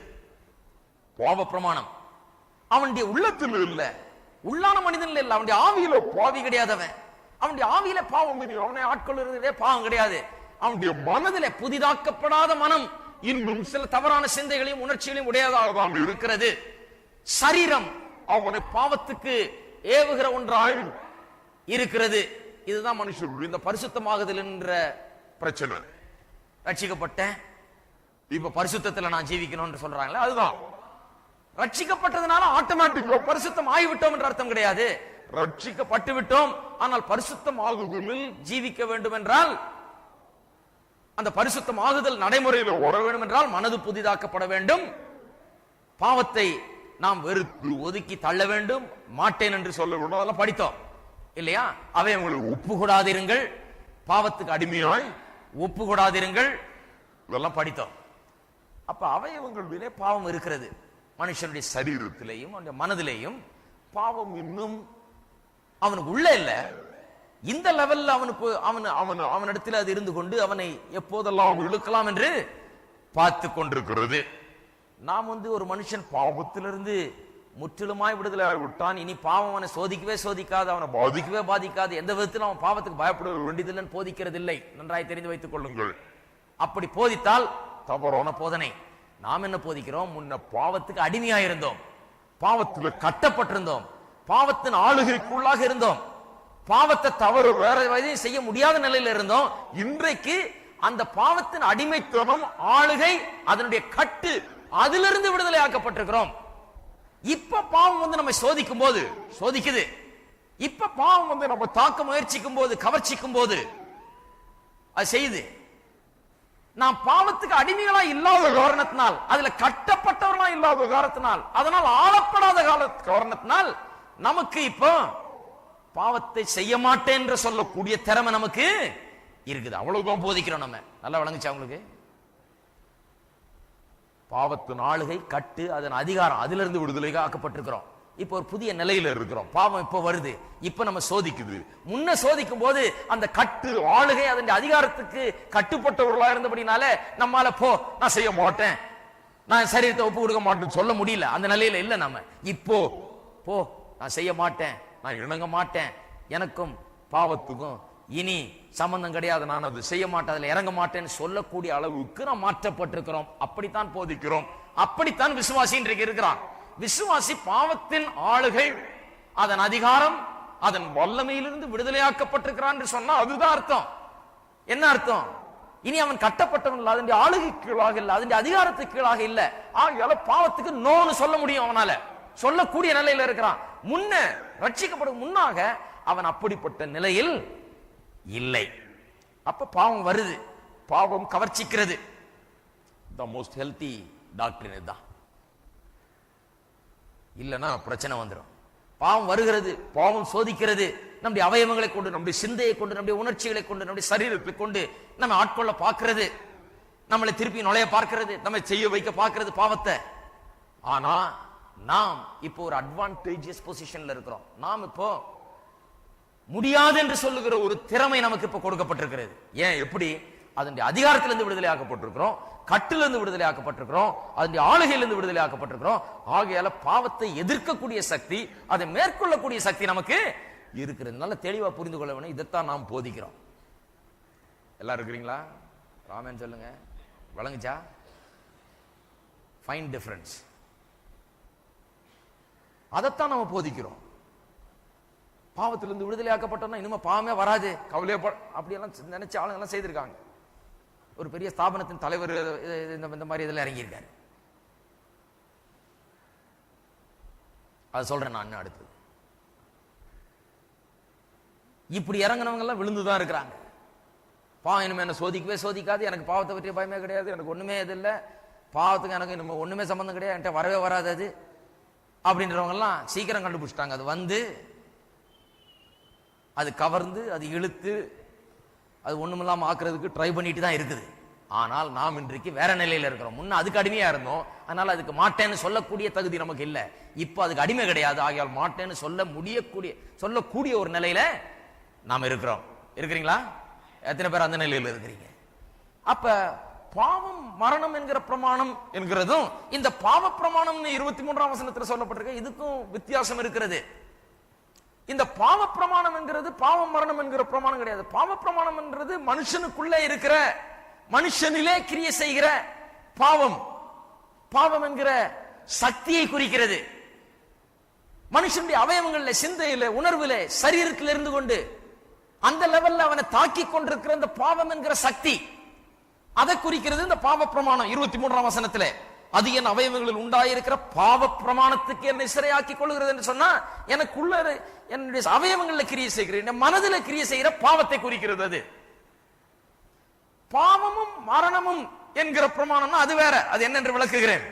பாவ பிரமாணம் அவனுடைய உள்ளத்தில் இல்ல, உள்ளான மனிதன்ல இல்ல, அவனுடைய ஆவியில பாவி கிடையாதவன். அவனுடைய ஆவியில பாவம், அவனை ஆட்கொள்ளுறதே பாவம் கிடையாது. அவனுடைய மனதிலே புதிதாக்கப்படாத மனம் இன்னும் சில தவறான சிந்தைகளையும் உணர்ச்சிகளையும் உடையதாக இருக்கிறது. சரீரம் அவனை பாவத்துக்கு ஏவுகிற ஒன்றாய் இருக்கிறது. இதுதான் மனுஷனுடைய இந்த பரிசுத்தமாகுதல் என்ற பிரச்சனை. ரட்சிக்கப்பட்ட இப்ப பரிசுத்தத்துல நான் ஜீவிக்கணும்னு சொல்றாங்களே, அதுதான். ரட்சிக்கப்பட்டதுனால ஆட்டோமேட்டிக்கா பரிசுத்தம் ஆகிவிட்டோம் என்ற அர்த்தம் கிடையாது. ரட்சிக்கப்பட்டு விட்டோம், ஆனால் பரிசுத்தம் ஆகுதலில் ஜீவிக்க வேண்டும் என்றால், அந்த பரிசுத்தம் ஆகுதல் நடைமுறையில் வர வேண்டும் என்றால் மனது புதிதாக்கப்பட வேண்டும். பாவத்தை நாம் வெறுத்து ஒதுக்கி தள்ள வேண்டும். மாட்டேன் என்று சொல்ல வேண்டும். அதெல்லாம் படித்தோம் இல்லையா? அவை உங்களுக்கு ஒப்பு கூடாதிருங்கள், பாவத்துக்கு அடிமையாய் ஒப்பு கூடாதிருங்கள், இதெல்லாம் படித்தோம். அப்ப அவயவங்களிலே பாவம் இருக்கிறது. மனுஷனுடைய சரீரத்திலேயும் அவனுடைய மனதிலேயும் பாவம் இன்னும் அவனுக்கு உள்ள இல்ல. இந்த லெவல்ல அவனுக்கு அவனிடத்தில் அது இருந்து கொண்டு அவனை எப்போதெல்லாம் இழுக்கலாம் என்று பார்த்து கொண்டிருக்கிறது. நாம் ஒரு மனுஷன் பாவத்திலிருந்து முற்றிலுமாய் விடுதலை விட்டான், இனி பாவம் அவனை சோதிக்கவே சோதிக்காது, அவனை பாதிக்கவே பாதிக்காது, எந்த விதத்திலும் அவன் பாவத்துக்கு பயப்பட வேண்டியதில்லை போதிக்கிறது இல்லை. நன்றாய் தெரிந்து வைத்துக் கொள்ளுங்கள். அப்படி போதித்தால் தவறான போதனை. நாம் என்ன போதிக்கிறோம்? முன்ன பாவத்துக்கு அடிமையா இருந்தோம், பாவத்துல கட்டப்பட்டிருந்தோம், பாவத்தின் ஆளுகைக்குள்ளாக இருந்தோம், பாவத்தை தவறு வேற எதையும் செய்ய முடியாத நிலையில இருந்தோம். இன்றைக்கு அந்த பாவத்தின் அடிமைத்தனம், ஆளுகை, அதனுடைய கட்டு, அதிலிருந்து விடுதலை ஆக்கப்பட்டிருக்கிறோம். இப்ப பாவம் வந்து நம்ம சோதிக்கும் போது சோதிக்குது. இப்ப பாவம் வந்து நம்ம தாக்க முயற்சிக்கும் போது, கவர்ச்சிக்கும் போது அது செய்யுது. நாம் பாவத்துக்கு அடிமைகளா இல்லாத காரணத்தினால், அதுல கட்டப்பட்டவர்களா இல்லாத காரணத்தினால், அதனால் ஆளப்படாத காரணத்தினால் நமக்கு இப்போ பாவத்தை செய்ய மாட்டேன் என்று சொல்லக்கூடிய திறமை நமக்கு இருக்குது. அவ்வளவுதான் போதிக்கிறோம். நம்ம நல்லா விளங்குச்சு அவங்களுக்கு? பாவத்தின் ஆளுகை, கட்டு, அதன் அதிகாரம், அதிலிருந்து விடுதலை ஆக்கப்பட்டிருக்கிறோம். இப்ப ஒரு புதிய நிலையில இருக்கிறோம். பாவம் இப்ப வருது, இப்ப நம்ம சோதிக்குது. முன்ன சோதிக்கும் போது அந்த கட்டு, ஆளுகை, அதன் அதிகாரத்துக்கு கட்டுப்பட்டவர்களா இருந்தபடினால நம்மால போ நான் செய்ய மாட்டேன், நான் சரீரத்தை ஒப்பு கொடுக்க மாட்டேன்னு சொல்ல முடியல. அந்த நிலையில இல்ல நம்ம. இப்போ போ நான் செய்ய மாட்டேன், நான் இணங்க மாட்டேன், எனக்கும் பாவத்துக்கும் இனி சம்பந்தம் கிடையாது, நான் அது செய்ய மாட்டேன், அதுல இறங்க மாட்டேன்னு சொல்லக்கூடிய அளவுக்கு நாம் மாற்றப்பட்டிருக்கிறோம். அப்படித்தான் போதிக்கிறோம். அப்படித்தான் விசுவாசி இன்றைக்கு இருக்கிறான். விசுவாசி பாவத்தின் ஆளுகை, அதன் அதிகாரம், அதன் வல்லமையிலிருந்து விடுதலையாக்கப்பட்டிருக்கிறான் என்று சொன்னா அதுதான் அர்த்தம். என்ன அர்த்தம்? இனி அவன் கட்டப்பட்டவன் இல்ல, அதனுடைய ஆளுகை கீழாக இல்ல, அதனுடைய அதிகாரத்துக்கு கீழாக இல்ல. ஆகையால பாவத்துக்கு நோன்னு சொல்ல முடியும், அவனால சொல்லக்கூடிய நிலையில இருக்கிறான். முன்ன ரட்சிக்கப்படும் முன்னாக அவன் அப்படிப்பட்ட நிலையில் இல்லை. அப்ப பாவம் வருது, பாவம் கவர்ச்சிக்கிறது. த மோஸ்ட் ஹெல்தி டாக்டர் இதுதான். இல்லைன்னா பிரச்சனை வந்துடும். பாவம் வருகிறது, பாவம் சோதிக்கிறது, நம்முடைய அவயவங்களை கொண்டு, நம்முடைய சிந்தையை கொண்டு, நம்முடைய உணர்ச்சிகளை கொண்டு, நம்முடைய சரீரத்தை கொண்டு நம்ம ஆட்கொள்ள பார்க்கிறது, நம்மளை திருப்பி நுழைய பார்க்கிறது, நம்ம செய்ய வைக்க பார்க்கிறது பாவத்தை. ஆனா நாம் இப்போ ஒரு அட்வான்டேஜியஸ் பொசிஷன்ல இருக்கிறோம். நாம் இப்போ முடியாது என்று சொல்லுகிற ஒரு திறமை நமக்கு இப்ப கொடுக்கப்பட்டிருக்கிறது. ஏன்? எப்படி? அதனுடைய அதிகாரத்திலிருந்து விடுதலை ஆக்கப்பட்டிருக்கிறோம், கட்டிலிருந்து விடுதலை ஆக்கப்பட்டிருக்கிறோம், அதனுடைய ஆளுகையிலிருந்து விடுதலை ஆக்கப்பட்டிருக்கிறோம். ஆகையால பாவத்தை எதிர்க்கக்கூடிய சக்தி, அதை மேற்கொள்ளக்கூடிய சக்தி நமக்கு இருக்கிறது. நல்ல தெளிவா புரிந்து கொள்ள வேணும். இதைத்தான் நாம் போதிக்கிறோம். எல்லாரும் இருக்கிறீங்களா? ராமன் சொல்லுங்க, வழங்குச்சா? Fine difference. அதைத்தான் நம்ம போதிக்கிறோம். பாவத்திலிருந்து விடுதலை ஆக்கப்பட்டோம்னா இனிமே பாவமே வராது, கவலையே அப்படியெல்லாம் நினைச்ச ஆளுங்க எல்லாம் செய்திருக்காங்க. ஒரு பெரிய ஸ்தாபனத்தின் தலைவர் இந்த மாதிரி இதெல்லாம் இறங்கியிருக்காரு. அது சொல்றேன் நான் அடுத்து. இப்படி இறங்கினவங்க எல்லாம் விழுந்துதான் இருக்கிறாங்க. பாவம் இனிமே என்ன சோதிக்கவே சோதிக்காது, எனக்கு பாவத்தை பற்றிய பயமே கிடையாது, எனக்கு ஒண்ணுமே இது இல்லை, பாவத்துக்கு எனக்கு இனிமே ஒண்ணுமே சம்பந்தம் கிடையாது, என்கிட்ட வரவே வராது அது அப்படின்றவங்க எல்லாம் சீக்கிரம் கண்டுபிடிச்சிட்டாங்க. அது வந்து அது கவர்ந்து, அது இழுத்து, அது ஒண்ணுமில்லாம ஆக்குறதுக்கு ட்ரை பண்ணிட்டு தான் இருக்குது. ஆனால் நாம் இன்றைக்கு வேற நிலையில இருக்கிறோம். முன்ன அதுக்கு அடிமையா இருந்தோம், அதனால அதுக்கு மாட்டேன்னு சொல்லக்கூடிய தகுதி நமக்கு இல்லை. இப்போ அதுக்கு அடிமை கிடையாது, ஆகையால் மாட்டேன்னு சொல்லக்கூடிய ஒரு நிலையில நாம் இருக்கிறோம். இருக்கிறீங்களா? எத்தனை பேர் அந்த நிலையில் இருக்கிறீங்க? அப்ப பாவம் மரணம் என்கிற பிரமாணம் என்கிறதும் இந்த பாவ பிரமாணம் 23ஆம் வசனத்தில் சொல்லப்பட்டிருக்க இதுக்கும் வித்தியாசம் இருக்கிறது. இந்த பாவ பிரமாணம் என்கிறது பாவம் மரணம் என்கிற பிரமாணம் கிடையாது. பாவ பிரமாணம் என்கிறது மனுஷனுக்குள்ளே இருக்கிற, மனுஷனிலே கிரியை செய்கிற பாவம். பாவம் என்கிற சக்தியை குறிக்கிறது. மனுஷனுடைய அவயவங்கள்ல, சிந்தையில, உணர்வுல, சரீரத்தில் இருந்து கொண்டு அந்த லெவல்ல அவனை தாக்கி கொண்டிருக்கிற இந்த பாவம் என்கிற சக்தி, அதை குறிக்கிறது இந்த பாவ பிரமாணம் 23ஆம் வசனத்திலே. அது என் அவயவங்களில் உண்டாயிருக்கிற பாவ பிரமாணத்துக்கு என்னை சிறையாக்கி கொள்கிறது என்று சொன்னா, எனக்குள்ள என்னுடைய அவயவங்கள்ல கிரியை செய்கிறேன், என் மனதில் கிரியை செய்கிற பாவத்தை குறிக்கிறது. அது பாவமும் மரணமும் என்கிற பிரமாணம்னா அது வேற. அது என்னென்று விளக்குகிறேன்.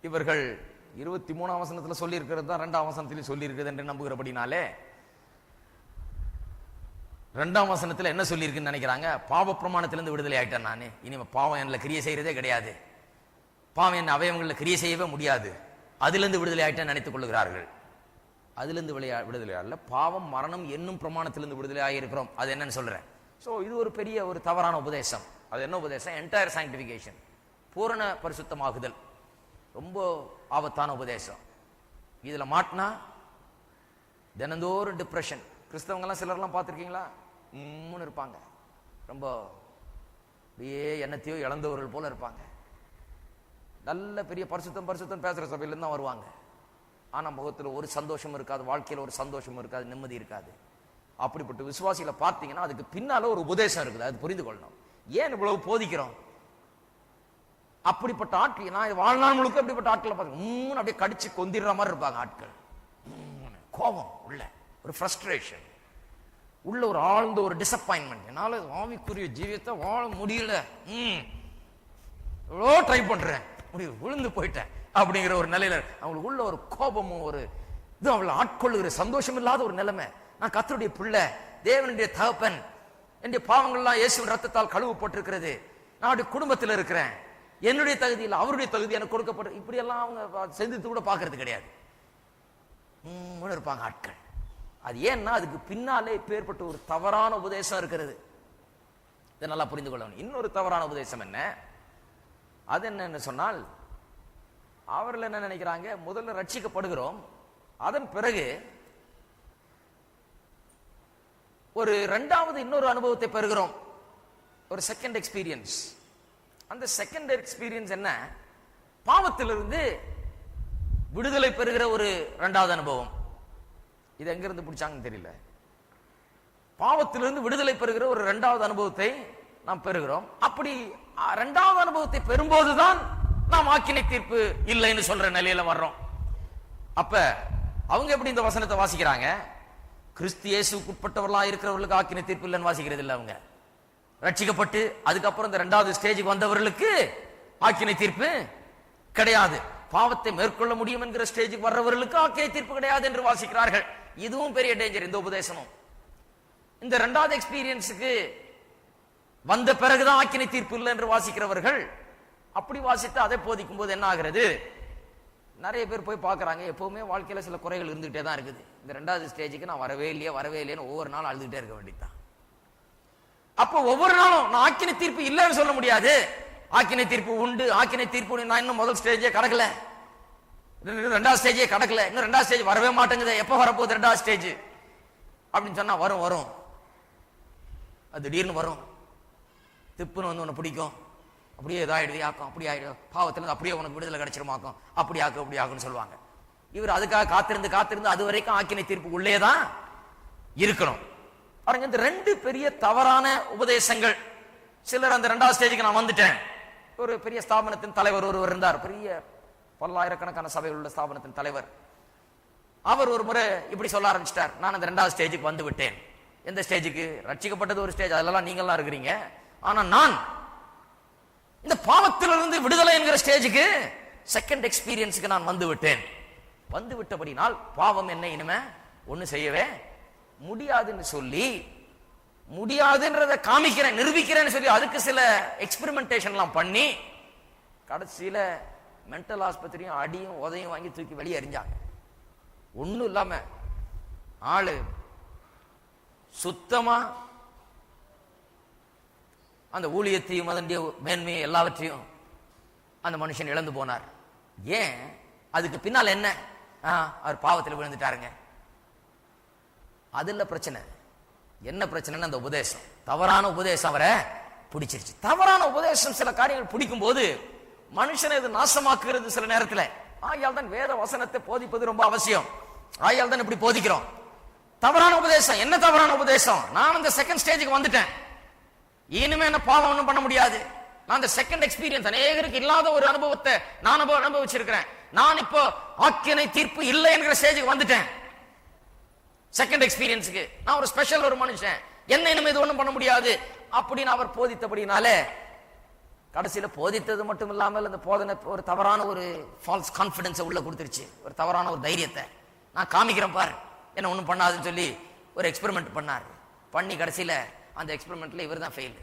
இவர்கள் 23ஆம் வசனத்துல சொல்லி இருக்கிறது தான் 2ஆம் வசனத்திலே சொல்லி இருக்கிறது என்று நம்புகிறபடினாலே 2ஆம் வசனத்துல என்ன சொல்லி இருக்குன்னு நினைக்கிறாங்க? பாவ பிரமாணத்திலிருந்து விடுதலை ஆயிட்டேன் நானே, இனிமே பாவம் என்னல கிரியை செய்யறதே கிடையாது, பாவம் என்ன அவயவங்களில் கிரியை செய்யவே முடியாது, அதிலிருந்து விடுதலை ஆயிட்டேன்னு நினைத்துக் கொள்கிறார்கள். அதிலிருந்து விடுதலை ஆகல, பாவம் மரணம் என்னும் பிரமாணத்திலிருந்து விடுதலை ஆகியிருக்கிறோம். அது என்னன்னு சொல்றேன். சோ இது ஒரு பெரிய ஒரு தவறான உபதேசம். அது என்ன உபதேசம்? என்டையர் சாங்டிபிகேஷன், பூரண பரிசுத்தமாகுதல். ரொம்ப ஆபத்தான உபதேசம். இதுல மாட்டினா தினந்தோறும் டிப்ரெஷன். கிறிஸ்தவங்கெல்லாம் சிலர்லாம் பார்த்துருக்கீங்களா? இருப்பாங்க, ரொம்ப அப்படியே என்னத்தையோ இழந்தவர்கள் போல இருப்பாங்க. நல்ல பெரிய பரிசுத்தம் பேசுற சபையில தான் வருவாங்க. ஆனா முகத்துல ஒரு சந்தோஷம் இருக்காது, வாழ்க்கையில ஒரு சந்தோஷம் இருக்காது, நிம்மதி இருக்காது. அப்படிப்பட்ட விசுவாசிகளை பார்த்தீங்கன்னா அதுக்கு பின்னால ஒரு உபதேசம் இருக்குது, அது புரிந்து கொள்ளணும். ஏன் இவ்வளவு போதிக்கிறோம்? அப்படிப்பட்ட ஆட்கள் நான் வாழ்நாள் முழுக்க அப்படிப்பட்ட ஆட்களை பார்க்க அப்படியே கடிச்சு கொந்திடுற மாதிரி இருப்பாங்க ஆட்கள். கோபம் உள்ள, ஒரு ஃப்ரஸ்ட்ரேஷன் உள்ள, ஒரு ஆழ்ந்த ஒரு டிசப்பாயின்மெண்ட். என்னால ஆவிக்குரிய ஜீவியத்தை வாழ முடியல, எவ்வளோ ட்ரை பண்றேன், முடிவு விழுந்து போயிட்டேன் அப்படிங்கிற ஒரு நிலையில அவங்களுக்கு உள்ள ஒரு கோபமும் ஒரு இது அவளை ஆட்கொள்ளுகிற சந்தோஷம் இல்லாத ஒரு நிலைமை. நான் கர்த்தருடைய பிள்ளை, தேவனுடைய தகப்பன், என்னுடைய பாவங்கள்லாம் இயேசுவின் ரத்தத்தால் கழுவப்பட்டிருக்கிறது, நான் அவருடைய குடும்பத்தில் இருக்கிறேன், என்னுடைய தகுதி இல்லை அவருடைய தகுதி எனக்கு கொடுக்கப்பட்டு, இப்படி எல்லாம் அவங்க சிந்தித்து கூட பார்க்கறது கிடையாது. இருப்பாங்க ஆட்கள். அது ஏன்னா அதுக்கு பின்னாலே இப்பேற்பட்ட ஒரு தவறான உபதேசம் இருக்கிறது. இதை நல்லா புரிந்து கொள்ளணும். இன்னொரு தவறான உபதேசம் என்ன? அது என்னன்னு சொன்னால், அவர்கள் என்ன நினைக்கிறாங்க, முதல்ல ரட்சிக்கப்படுகிறோம், அதன் பிறகு ஒரு இரண்டாவது இன்னொரு அனுபவத்தை பெறுகிறோம், ஒரு செகண்ட் எக்ஸ்பீரியன்ஸ். அந்த செகண்ட் எக்ஸ்பீரியன்ஸ் என்ன? பாவத்திலிருந்து விடுதலை பெறுகிற ஒரு இரண்டாவது அனுபவம். இது எங்க இருந்து பிடிச்சாங்கன்னு தெரியல. பாவத்திலிருந்து விடுதலை பெறுகிற ஒரு இரண்டாவது அனுபவத்தை நாம் பெறுகிறோம். அப்படி இரண்டாவது அனுபவத்தை பெறும்போதுதான் நாம் ஆக்கினை தீர்ப்பு இல்லைன்னு சொல்ற நிலையில வர்றோம். அப்ப அவங்க எப்படி இந்த வசனத்தை வாசிக்கிறாங்க? கிறிஸ்து இயேசுவுக்கு உட்பட்டவர்களா இருக்கிறவர்களுக்கு ஆக்கினை தீர்ப்பு இல்லைன்னு வாசிக்கிறது இல்லை. அவங்க ரட்சிக்கப்பட்டு அதுக்கப்புறம் இந்த இரண்டாவது ஸ்டேஜுக்கு வந்தவர்களுக்கு ஆக்கினை தீர்ப்பு கிடையாது, பாவத்தை மேற்கொள்ள முடியும் என்கிற ஸ்டேஜுக்கு வர்றவர்களுக்கு ஆக்கினை தீர்ப்பு கிடையாது என்று வாசிக்கிறார்கள். இதுவும் பெரிய டேஞ்சர். இந்த உபதேசமும் இந்த இரண்டாவது எக்ஸ்பீரியன்ஸுக்கு வந்த பிறகுதான் ஆக்கினை தீர்ப்பு இல்லை என்று வாசிக்கிறவர்கள் அப்படி வாசித்து அதை போதிக்கும் போது என்ன ஆகிறது? நிறைய பேர் போய் பார்க்கறாங்க, எப்பவுமே வாழ்க்கையில சில குறைகள் இருந்துகிட்டே தான் இருக்குது, இந்த இரண்டாவது ஸ்டேஜுக்கு நான் வரவே இல்லையேன்னு ஒவ்வொரு நாளும் அழுதுகிட்டே இருக்க வேண்டியதுதான். அப்போ ஒவ்வொரு நாளும் நான் ஆக்கினை தீர்ப்பு இல்லைன்னு சொல்ல முடியாது. ஆக்கினை தீர்ப்பு உண்டு, ஆக்கினை தீர்ப்பு நான் இன்னும் முதல் ஸ்டேஜே கடக்கல, ரெண்டாவது ஸ்டேஜே கடக்கல, இன்னும் ரெண்டாவது ஸ்டேஜ் வரவே மாட்டேங்குது, எப்ப வரப்போகுது ரெண்டாவது ஸ்டேஜ் அப்படின்னு சொன்னா வரும், அது திடீர்னு வரும், திப்புன்னு வந்து உன்னை பிடிக்கும், அப்படியே இதாயிடுது ஆக்கும், அப்படி ஆயிடும், பாவத்திலிருந்து அப்படியே உனக்கு விடுதலை கிடைச்சிருமாக்கும், அப்படி ஆக்குன்னு சொல்லுவாங்க. இவர் அதுக்காக காத்திருந்து அது வரைக்கும் ஆக்கினை தீர்ப்பு உள்ளேதான் இருக்கணும். பாருங்க, இந்த ரெண்டு பெரிய தவறான உபதேசங்கள். சிலர் அந்த இரண்டாவது ஸ்டேஜுக்கு நான் வந்துட்டேன். ஒரு பெரிய ஸ்தாபனத்தின் தலைவர் ஒருவர் இருந்தார், பெரிய பல்லாயிரக்கணக்கான சபைகள் உள்ள ஸ்தாபனத்தின் தலைவர். அவர் ஒரு முறை இப்படி சொல்ல ஆரம்பிச்சிட்டார், நான் அந்த இரண்டாவது ஸ்டேஜுக்கு வந்து விட்டேன். எந்த ஸ்டேஜுக்கு? ரட்சிக்கப்பட்டது ஒரு ஸ்டேஜ், அதெல்லாம் நீங்கள்லாம் இருக்கிறீங்க, ஆனா நான் இந்த பாவத்திலிருந்து விடுதலை என்கிற ஸ்டேஜுக்கு, செகண்ட் எக்ஸ்பீரியன்ஸுக்கு நான் வந்து விட்டேன். வந்து விட்டபடினால் பாவம் என்ன இனிமே ஒண்ணு செய்யவே முடியாதுன்னு சொல்லி, முடியாதுன்றதை காமிக்கிறேன், நிரூபிக்கிறேன்னு சொல்லி அதுக்கு சில எக்ஸ்பெரிமெண்டேஷன்லாம் பண்ணி கடைசியில மென்டல் ஆஸ்பத்திரியும் அடியும் உதையும் வாங்கி தூக்கி வெளியே எறிஞ்சாங்க. ஒண்ணும் இல்லாம ஆளு சுத்தமா அந்த ஊழியத்தையும் அதனுடைய மேன்மையை எல்லாவற்றையும் அந்த மனுஷன் இழந்து போனார். ஏன்? அதுக்கு பின்னால் என்ன? அவர் பாவத்தில் விழுந்துட்டாருங்க. அது இல்ல பிரச்சனை. என்ன பிரச்சனைன்னு அந்த உபதேசம், தவறான உபதேசம் அவரை பிடிச்சிருச்சு. தவறான உபதேசம் சில காரியங்கள் பிடிக்கும் போது மனுஷனை இது நாசமாக்குறது சில நேரத்தில். ஆகையால் தான் வேத வசனத்தை போதிப்பது ரொம்ப அவசியம். ஆகையால் தான் இப்படி போதிக்கிறோம். தவறான உபதேசம் என்ன? தவறான உபதேசம், நான் அந்த செகண்ட் ஸ்டேஜுக்கு வந்துட்டேன், இனிமே என்ன பாவம் ஒன்றும் பண்ண முடியாது, நான் அந்த செகண்ட் எக்ஸ்பீரியன்ஸ், அநேகருக்கு இல்லாத ஒரு அனுபவத்தை நான் அனுபவிச்சிருக்கிறேன், நான் இப்போ ஆக்கினை தீர்ப்பு இல்லை என்கிற ஸ்டேஜுக்கு வந்துட்டேன். செகண்ட் எக்ஸ்பீரியன்ஸுக்கு நான் ஒரு ஸ்பெஷல் ஒரு மனுஷன், என்ன இனிமே இது ஒண்ணும் பண்ண முடியாது அப்படின்னு அவர் போதித்தபடினாலே கடைசியில போதித்தது மட்டும் இல்லாமல் அந்த போதனை ஒரு தவறான ஒரு ஃபால்ஸ் கான்பிடன்ஸை உள்ள கொடுத்துருச்சு, ஒரு தவறான ஒரு தைரியத்தை. நான் காமிக்கிறேன் பார், என்ன ஒண்ணும் பண்ணாதுன்னு சொல்லி ஒரு எக்ஸ்பெரிமெண்ட் பண்ணார். பண்ணி கடைசியில அந்த எக்ஸ்பெரிமெண்ட்ல இவர் தான் ஃபெயில்.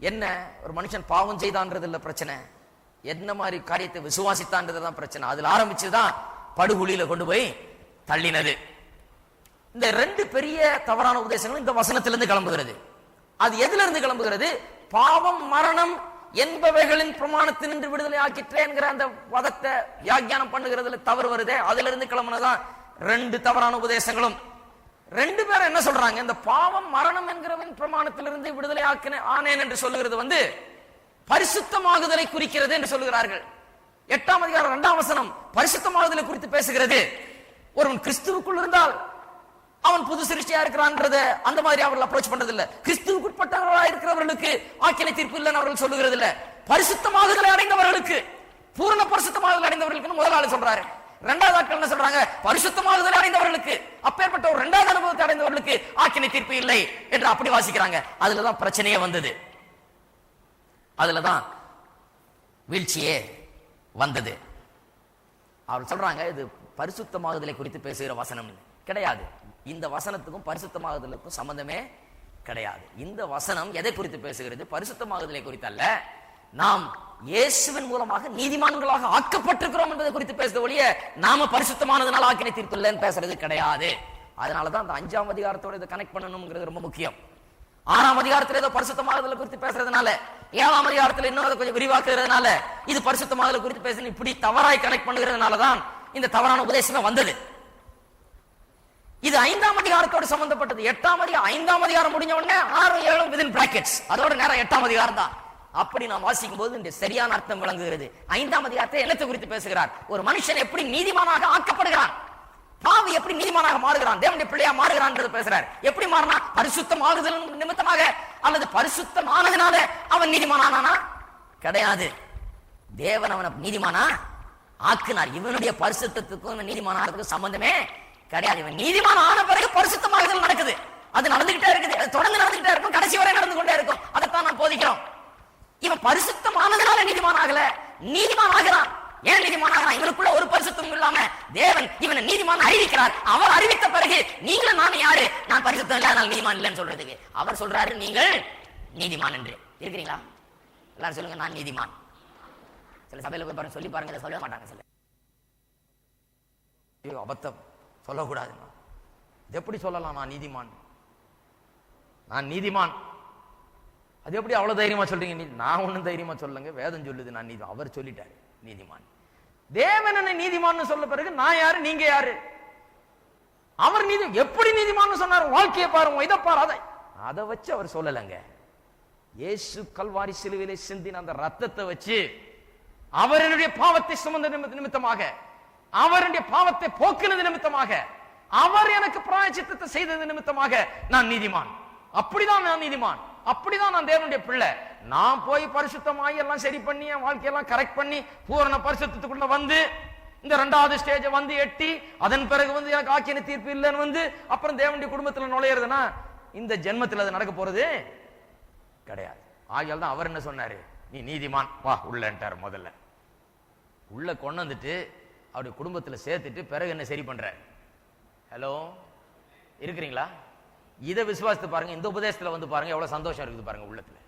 என்ன? ஒரு மனுஷன் பாவம் செய்தான்றது இல்ல பிரச்சனை, என்ன மாதிரி காரியத்தை விசுவாசித்தான்றதுதான் பிரச்சனை. அதுல ஆரம்பிச்சுதான் படுகுழியில கொண்டு போய் தள்ளினது. இந்த ரெண்டு பெரிய தவறான உபதேசங்கள் இந்த வசனத்திலிருந்து கிளம்புகிறது. அது எதுல இருந்து கிளம்புகிறது? பாவம் மரணம் என்பவைகளின் பிரமாணத்தினின்று விடுதலை ஆக்கிற்றே என்கிற அந்த வதத்தை வியாக்கியானம் பண்ணுகிறதுல தவறு வருதே, அதுல இருந்து கிளம்புனதான் ரெண்டு தவறான உபதேசங்களும். ரெண்டு பேரும் என்ன சொல்றாங்க? இந்த பாவம் மரணம் என்கிறவன் பிரமாணத்திலிருந்து விடுதலை ஆனேன் என்று சொல்லுகிறது பரிசுத்தமாகுதலை குறிக்கிறது என்று சொல்லுகிறார்கள். 8ஆம் அதிகாரம் 2ஆம் வசனம் பரிசுத்தமாகுதலை குறித்து பேசுகிறது. ஒருவன் கிறிஸ்துவுக்குள் இருந்தால் அவன் புது சிருஷ்டியா இருக்கிறான்றது அந்த மாதிரி அவர்கள் அப்ரோச் பண்றது இல்ல. கிறிஸ்துவுக்குட்பட்டவர்களாக இருக்கிறவர்களுக்கு ஆக்கினை தீர்ப்பு இல்லைன்னு அவர்கள் சொல்லுகிறது இல்ல. பரிசுத்தமாகுதலை அடைந்தவர்களுக்கு, பூரண பரிசுத்தமாகுதலை அடைந்தவர்களுக்கு முதல் ஆளு சொல்றாரு. இரண்டாவது ஆட்கள் என்ன சொல்றாங்க? பரிசுத்தமாகுதலை அடைந்தவர்களுக்கு, அப்பேற்பட்ட ஒரு இரண்டாவது அனுபவத்தை அடைந்தவர்களுக்கு ஆக்கினை தீர்ப்பு இல்லை என்று அப்படி வாசிக்கிறாங்க. அதுலதான் பிரச்சனையே வந்தது, அதுலதான் வீழ்ச்சியே வந்தது. அவர் சொல்றாங்க இது பரிசுத்தமாகுதலை குறித்து பேசுகிற வசனம் கிடையாது. இந்த வசனத்துக்கும் பரிசுத்தமாகுதலுக்கும் சம்பந்தமே கிடையாது. இந்த வசனம் எதை குறித்து பேசுகிறது? பரிசுத்தமாகுதலை குறித்து அல்ல, நாம் இயேசுவின் மூலமாக நீதிமான்களாக ஆக்கப்பட்டிருக்கிறோம் என்பதை குறித்து பேசுறது ஒழிய நாம பரிசுத்தமானதுனால ஆக்கினை தீர்ப்பு இல்லைன்னு பேசுறது கிடையாது. அதனாலதான் அந்த 5ஆம் அதிகாரத்தோட இதை கனெக்ட் பண்ணணும்ங்கிறது ரொம்ப முக்கியம். 6ஆம் அதிகாரத்தில் ஏதோ பரிசுத்தமாகுதலை குறித்து பேசுறதுனால, 7ஆம் அதிகாரத்தில் இன்னொரு கொஞ்சம் விரிவாக்குறதுனால, இது பரிசுத்தமாகுதலை குறித்து பேசணும் இப்படி தவறாய் கனெக்ட் பண்ணுகிறதுனாலதான் இந்த தவறான உபதேசமே வந்தது. இது 5ஆம் அதிகாரத்தோடு சம்பந்தப்பட்டது. 5ஆம் அதிகாரம் முடிஞ்ச உடனே 6, 7 விதின் பிராக்கெட்ஸ், அதோட நேரம் 8ஆம் அதிகாரம் தான். அப்படி நாம் வாசிக்கும் போது இந்த சரியான அர்த்தம் விளங்குகிறது. 5ஆம் அதிகாரத்தை என்னத்தை குறித்து பேசுகிறார்? ஒரு மனுஷன் எப்படி நீதிமானாக ஆக்கப்படுகிறான், பாவி எப்படி நீதிமானாக மாறுகிறான், தேவனுடைய பிள்ளையா மாறுகிறான் பேசுறார். எப்படி மாறினா? பரிசுத்தமாகுதல் நிமித்தமாக அல்லது பரிசுத்தமானதுனால அவன் நீதிமானானா? கிடையாது. தேவன் அவனை நீதிமானா ஆக்கினார். இவனுடைய பரிசுத்தத்துக்கும் நீதிமானத்துக்கும் சம்பந்தமே கிடையாது. இவன் நீதிமான ஆன பிறகு பரிசுத்தமாகுதல் நடக்குது. அது நடந்துகிட்டே இருக்குது, அது தொடர்ந்து நடந்துகிட்டே இருக்கும், கடைசி வரை நடந்து கொண்டே இருக்கும். அதைத்தான் நான் போதிக்கிறோம். இவன் பரிசுத்தமானதுனால நீதிமான் ஆகல, நீதிமான் ஆகிறான். ஏன் நீதிமான் ஆகிறான்? இவனுக்குள்ள ஒரு பரிசுத்தம் இல்லாம தேவன் இவனை நீதிமான் அறிவிக்கிறார். அவர் அறிவித்த பிறகு நீங்களும் நானும் யாரு? நான் பரிசுத்தம் இல்ல, நான் நீதிமான் இல்லைன்னு சொல்றதுக்கு அவர் சொல்றாரு நீங்கள் நீதிமான் என்று இருக்கிறீங்களா? எல்லாரும் சொல்லுங்க நான் நீதிமான். சில சபையில போய் பாருங்க, சொல்லி பாருங்க, சொல்ல மாட்டாங்க. சில அபத்தம் சொல்லக்கூடாது. இது எப்படி சொல்லலாம் நான் நீதிமான்? நான் நீதிமான் அது எப்படி அவ்வளவு தைரியமா சொல்றீங்க? நான் ஒண்ணும் தைரியமா சொல்லுங்க, வேதம் சொல்லுது நான் நீதி. அவர் சொல்லிட்டாரு நீதிமான். தேவன் என்ன நீதிமான் சொல்ல பிறகு நான் யாரு, நீங்க யாரு? அவர் நீதி எப்படி நீதிமான் சொன்னார்? வாழ்க்கையை பாருங்க, இதை பாரு, அதை வச்சு அவர் சொல்லலங்க. இயேசு கல்வாரி சிலுவையிலே சிந்தின அந்த ரத்தத்தை வச்சு அவருடைய பாவத்தை சுமந்த நிமித்தமாக, அவருடைய பாவத்தை போக்கினது நிமித்தமாக, அவர் எனக்கு பிராயச்சித்தத்தை செய்தது நிமித்தமாக நான் நீதிமான். அப்படிதான் நான் நீதிமான், அப்படிதான் நான் தேவனுடைய பிள்ளை. நான் போய் பரிசுத்தமாகி எல்லாம் சரி பண்ணி என் வாழ்க்கையெல்லாம் கரெக்ட் பண்ணி பூரண பரிசுத்தத்துக்குள்ள வந்து இந்த 2வது ஸ்டேஜை வந்து எட்டி அதன் பிறகு எனக்கு ஆக்கின தீர்ப்பு இல்லைன்னு அப்புறம் தேவனுடைய குடும்பத்தில் நுழையிறதுன்னா இந்த ஜென்மத்தில் அது நடக்க போறது கிடையாது. ஆகியால் தான் அவர் என்ன சொன்னாரு? நீ நீதிமான் வா உள்ளன்ட்டார். முதல்ல உள்ள கொண்டு வந்துட்டு அவருடைய குடும்பத்தில் சேர்த்துட்டு பிறகு என்ன சரி பண்ற? ஹலோ, இருக்கிறீங்களா? இதை விசுவாசத்தை பாருங்க, இந்த உபதேசத்துல வந்து பாருங்க எவ்வளவு சந்தோஷம் இருக்குது பாருங்க உள்ளத்துல.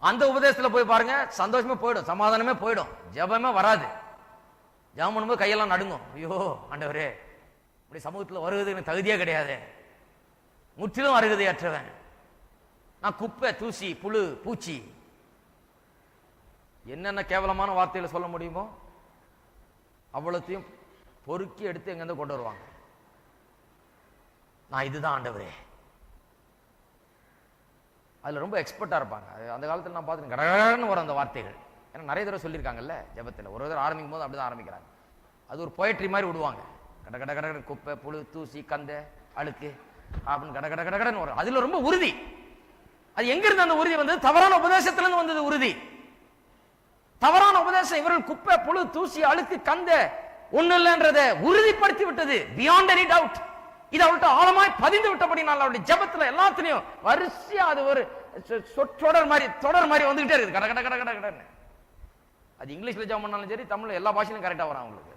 அந்த உபதேசத்துல போய் பாருங்க சந்தோஷமே போயிடும், சமாதானமே போயிடும், ஜெபமே வராது. ஜெபம் பண்ணும்போது கையெல்லாம் நடுங்கும். ஐயோ ஆண்டவரே, இப்படி சமூகத்தில் வருவதுக்கு தகுதியே கிடையாது, முற்றிலும் அருகதையற்றவன், நான் குப்பை, தூசி, புழு, பூச்சி, என்னென்ன கேவலமான வார்த்தைகளை சொல்ல முடியுமோ அவ்வளோத்தையும் பொறுக்கி எடுத்து எங்கேருந்து கொண்டு வருவாங்க. நான் இதுதான் ஆண்டவரே, அதில் ரொம்ப எக்ஸ்பர்ட்டாக இருப்பாங்க. அந்த காலத்தில் நான் பார்த்து கடகடன்னு வரும் அந்த வார்த்தைகள். ஏன்னா நிறைய தடவை சொல்லியிருக்காங்கல்ல ஜெபத்தில். ஒரு தடவை ஆரம்பிக்கும் போது அப்படி தான் ஆரம்பிக்கிறாங்க. அது ஒரு போயட்ரி மாதிரி விடுவாங்க. கட கட கட குப்பை, புழு, தூசி, கந்த, அழுக்கு அப்படின்னு கட கட கடன்னு வரும். அதில் ரொம்ப உறுதி. அது எங்கிருந்து அந்த உறுதி வந்தது? தவறான உபதேசத்திலிருந்து வந்தது உறுதி. தவறான உபதேசம் இவர்கள் குப்பை, புழு, தூசி, அழுக்கு, கந்த ஒண்ணு இல்லைன்றதை உறுதிப்படுத்தி விட்டது. Beyond any doubt. இது அவள்கிட்ட ஆழமாய் பதிந்து விட்டபடினால அவருடைய ஜெபத்துல எல்லாத்திலையும் வரிசையா அது ஒரு தொடர் மாதிரி வந்துகிட்டே இருக்குது. கட கட கட கட கடன்னு. அது இங்கிலீஷ்ல ஜெபம் பண்ணாலும் சரி, தமிழ்ல எல்லா பாஷையிலும் கரெக்டா வரும் அவங்களுக்கு.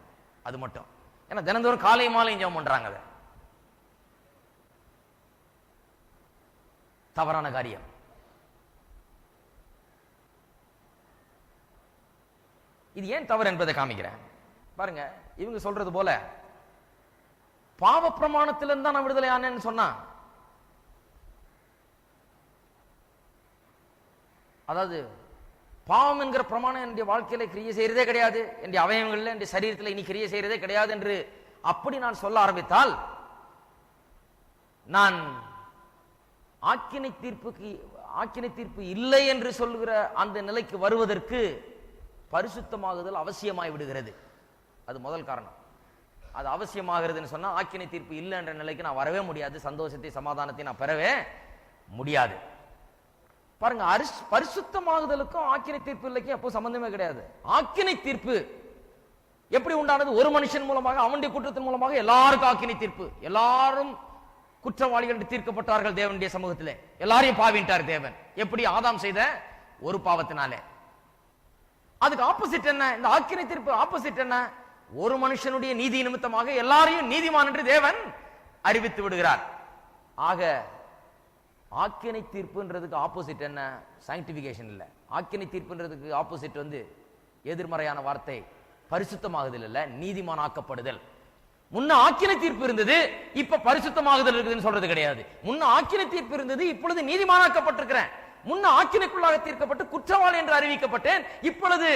அது மட்டும் ஏன்னா தினந்தோறும் காலையும் மாலையும் ஜெபம் பண்றாங்க. அதை தவறான காரியம். இது ஏன் தவறு என்பதை காமிக்கிறேன் பாருங்க. இவங்க சொல்றது போல பாவ பிரமாணத்திலிருந்து தான் நான் விடுதலை ஆனேன்னு சொன்னா, அதாவது பாவம் என்கிற பிரமாணம் என்னுடைய வாழ்க்கையில கிரியை செய்யறதே கிடையாது, என்னுடைய அவயவங்கள்ல என்னுடைய சரீரத்தில் இனி கிரியை செய்யறதே கிடையாது என்று அப்படி நான் சொல்ல ஆரம்பித்தால் நான் ஆக்கினை தீர்ப்பு இல்லை என்று சொல்லுகிற அந்த நிலைக்கு வருவதற்கு பரிசுத்தமாகுதல் அவசியமாய் விடுகிறது. அது முதல் காரணம். அது அவசியமாகிறதுன்னு சொன்னா ஆக்கினை தீர்ப்பு இல்லை என்ற நிலைக்கு நான் வரவே முடியாது. சந்தோஷத்தை சமாதானத்தை நான் பெறவே முடியாது. பாருங்க, பரிசுத்தமாகுதலுக்கும் ஆக்கினை தீர்ப்பு இல்லைக்கும் அப்போ சம்பந்தமே கிடையாது. ஆக்கினை தீர்ப்பு எப்படி உண்டானது? ஒரு மனுஷன் மூலமாக, அவனுடைய குற்றத்தின் மூலமாக எல்லாருக்கும் ஆக்கினை தீர்ப்பு. எல்லாரும் குற்றவாளிகள் என்று தீர்க்கப்பட்டார்கள் தேவனுடைய சமூகத்திலே. எல்லாரையும் பாவிட்டார் தேவன். எப்படி? ஆதாம் செய்த ஒரு பாவத்தினாலே. அதுக்கு ஆப்போசிட் என்ன? இந்த ஆக்கினை தீர்ப்பு ஆப்போசிட் என்ன? ஒரு மனுஷனுடைய நீதி நிமித்தமாக எல்லாரையும் நீதிமான் என்று தேவன் அறிவித்து விடுகிறார். ஆக ஆக்கினை தீர்ப்புன்றதுக்கு ஆப்போசிட் என்ன? சாங்டிபிகேஷன் இல்ல. ஆக்கினை தீர்ப்புன்றதுக்கு ஆப்போசிட் எதிர்மறையான வார்த்தை பரிசுத்தமாகுதல் இல்ல, நீதிமானாக்கப்படுதல். முன்ன ஆக்கினை தீர்ப்பு இருந்தது, இப்ப பரிசுத்தமாகுதல் இருக்குதுன்னு சொல்றது கிடையாது. முன்ன ஆக்கினை தீர்ப்பு இருந்தது, இப்பொழுது நீதிமானாக்கப்பட்டிருக்கிறேன். முன்ன ஆக்கினைக்குள்ளாக தீர்க்கப்பட்டு குற்றவாளி என்று அறிவிக்கப்பட்டேன், இப்பொழுது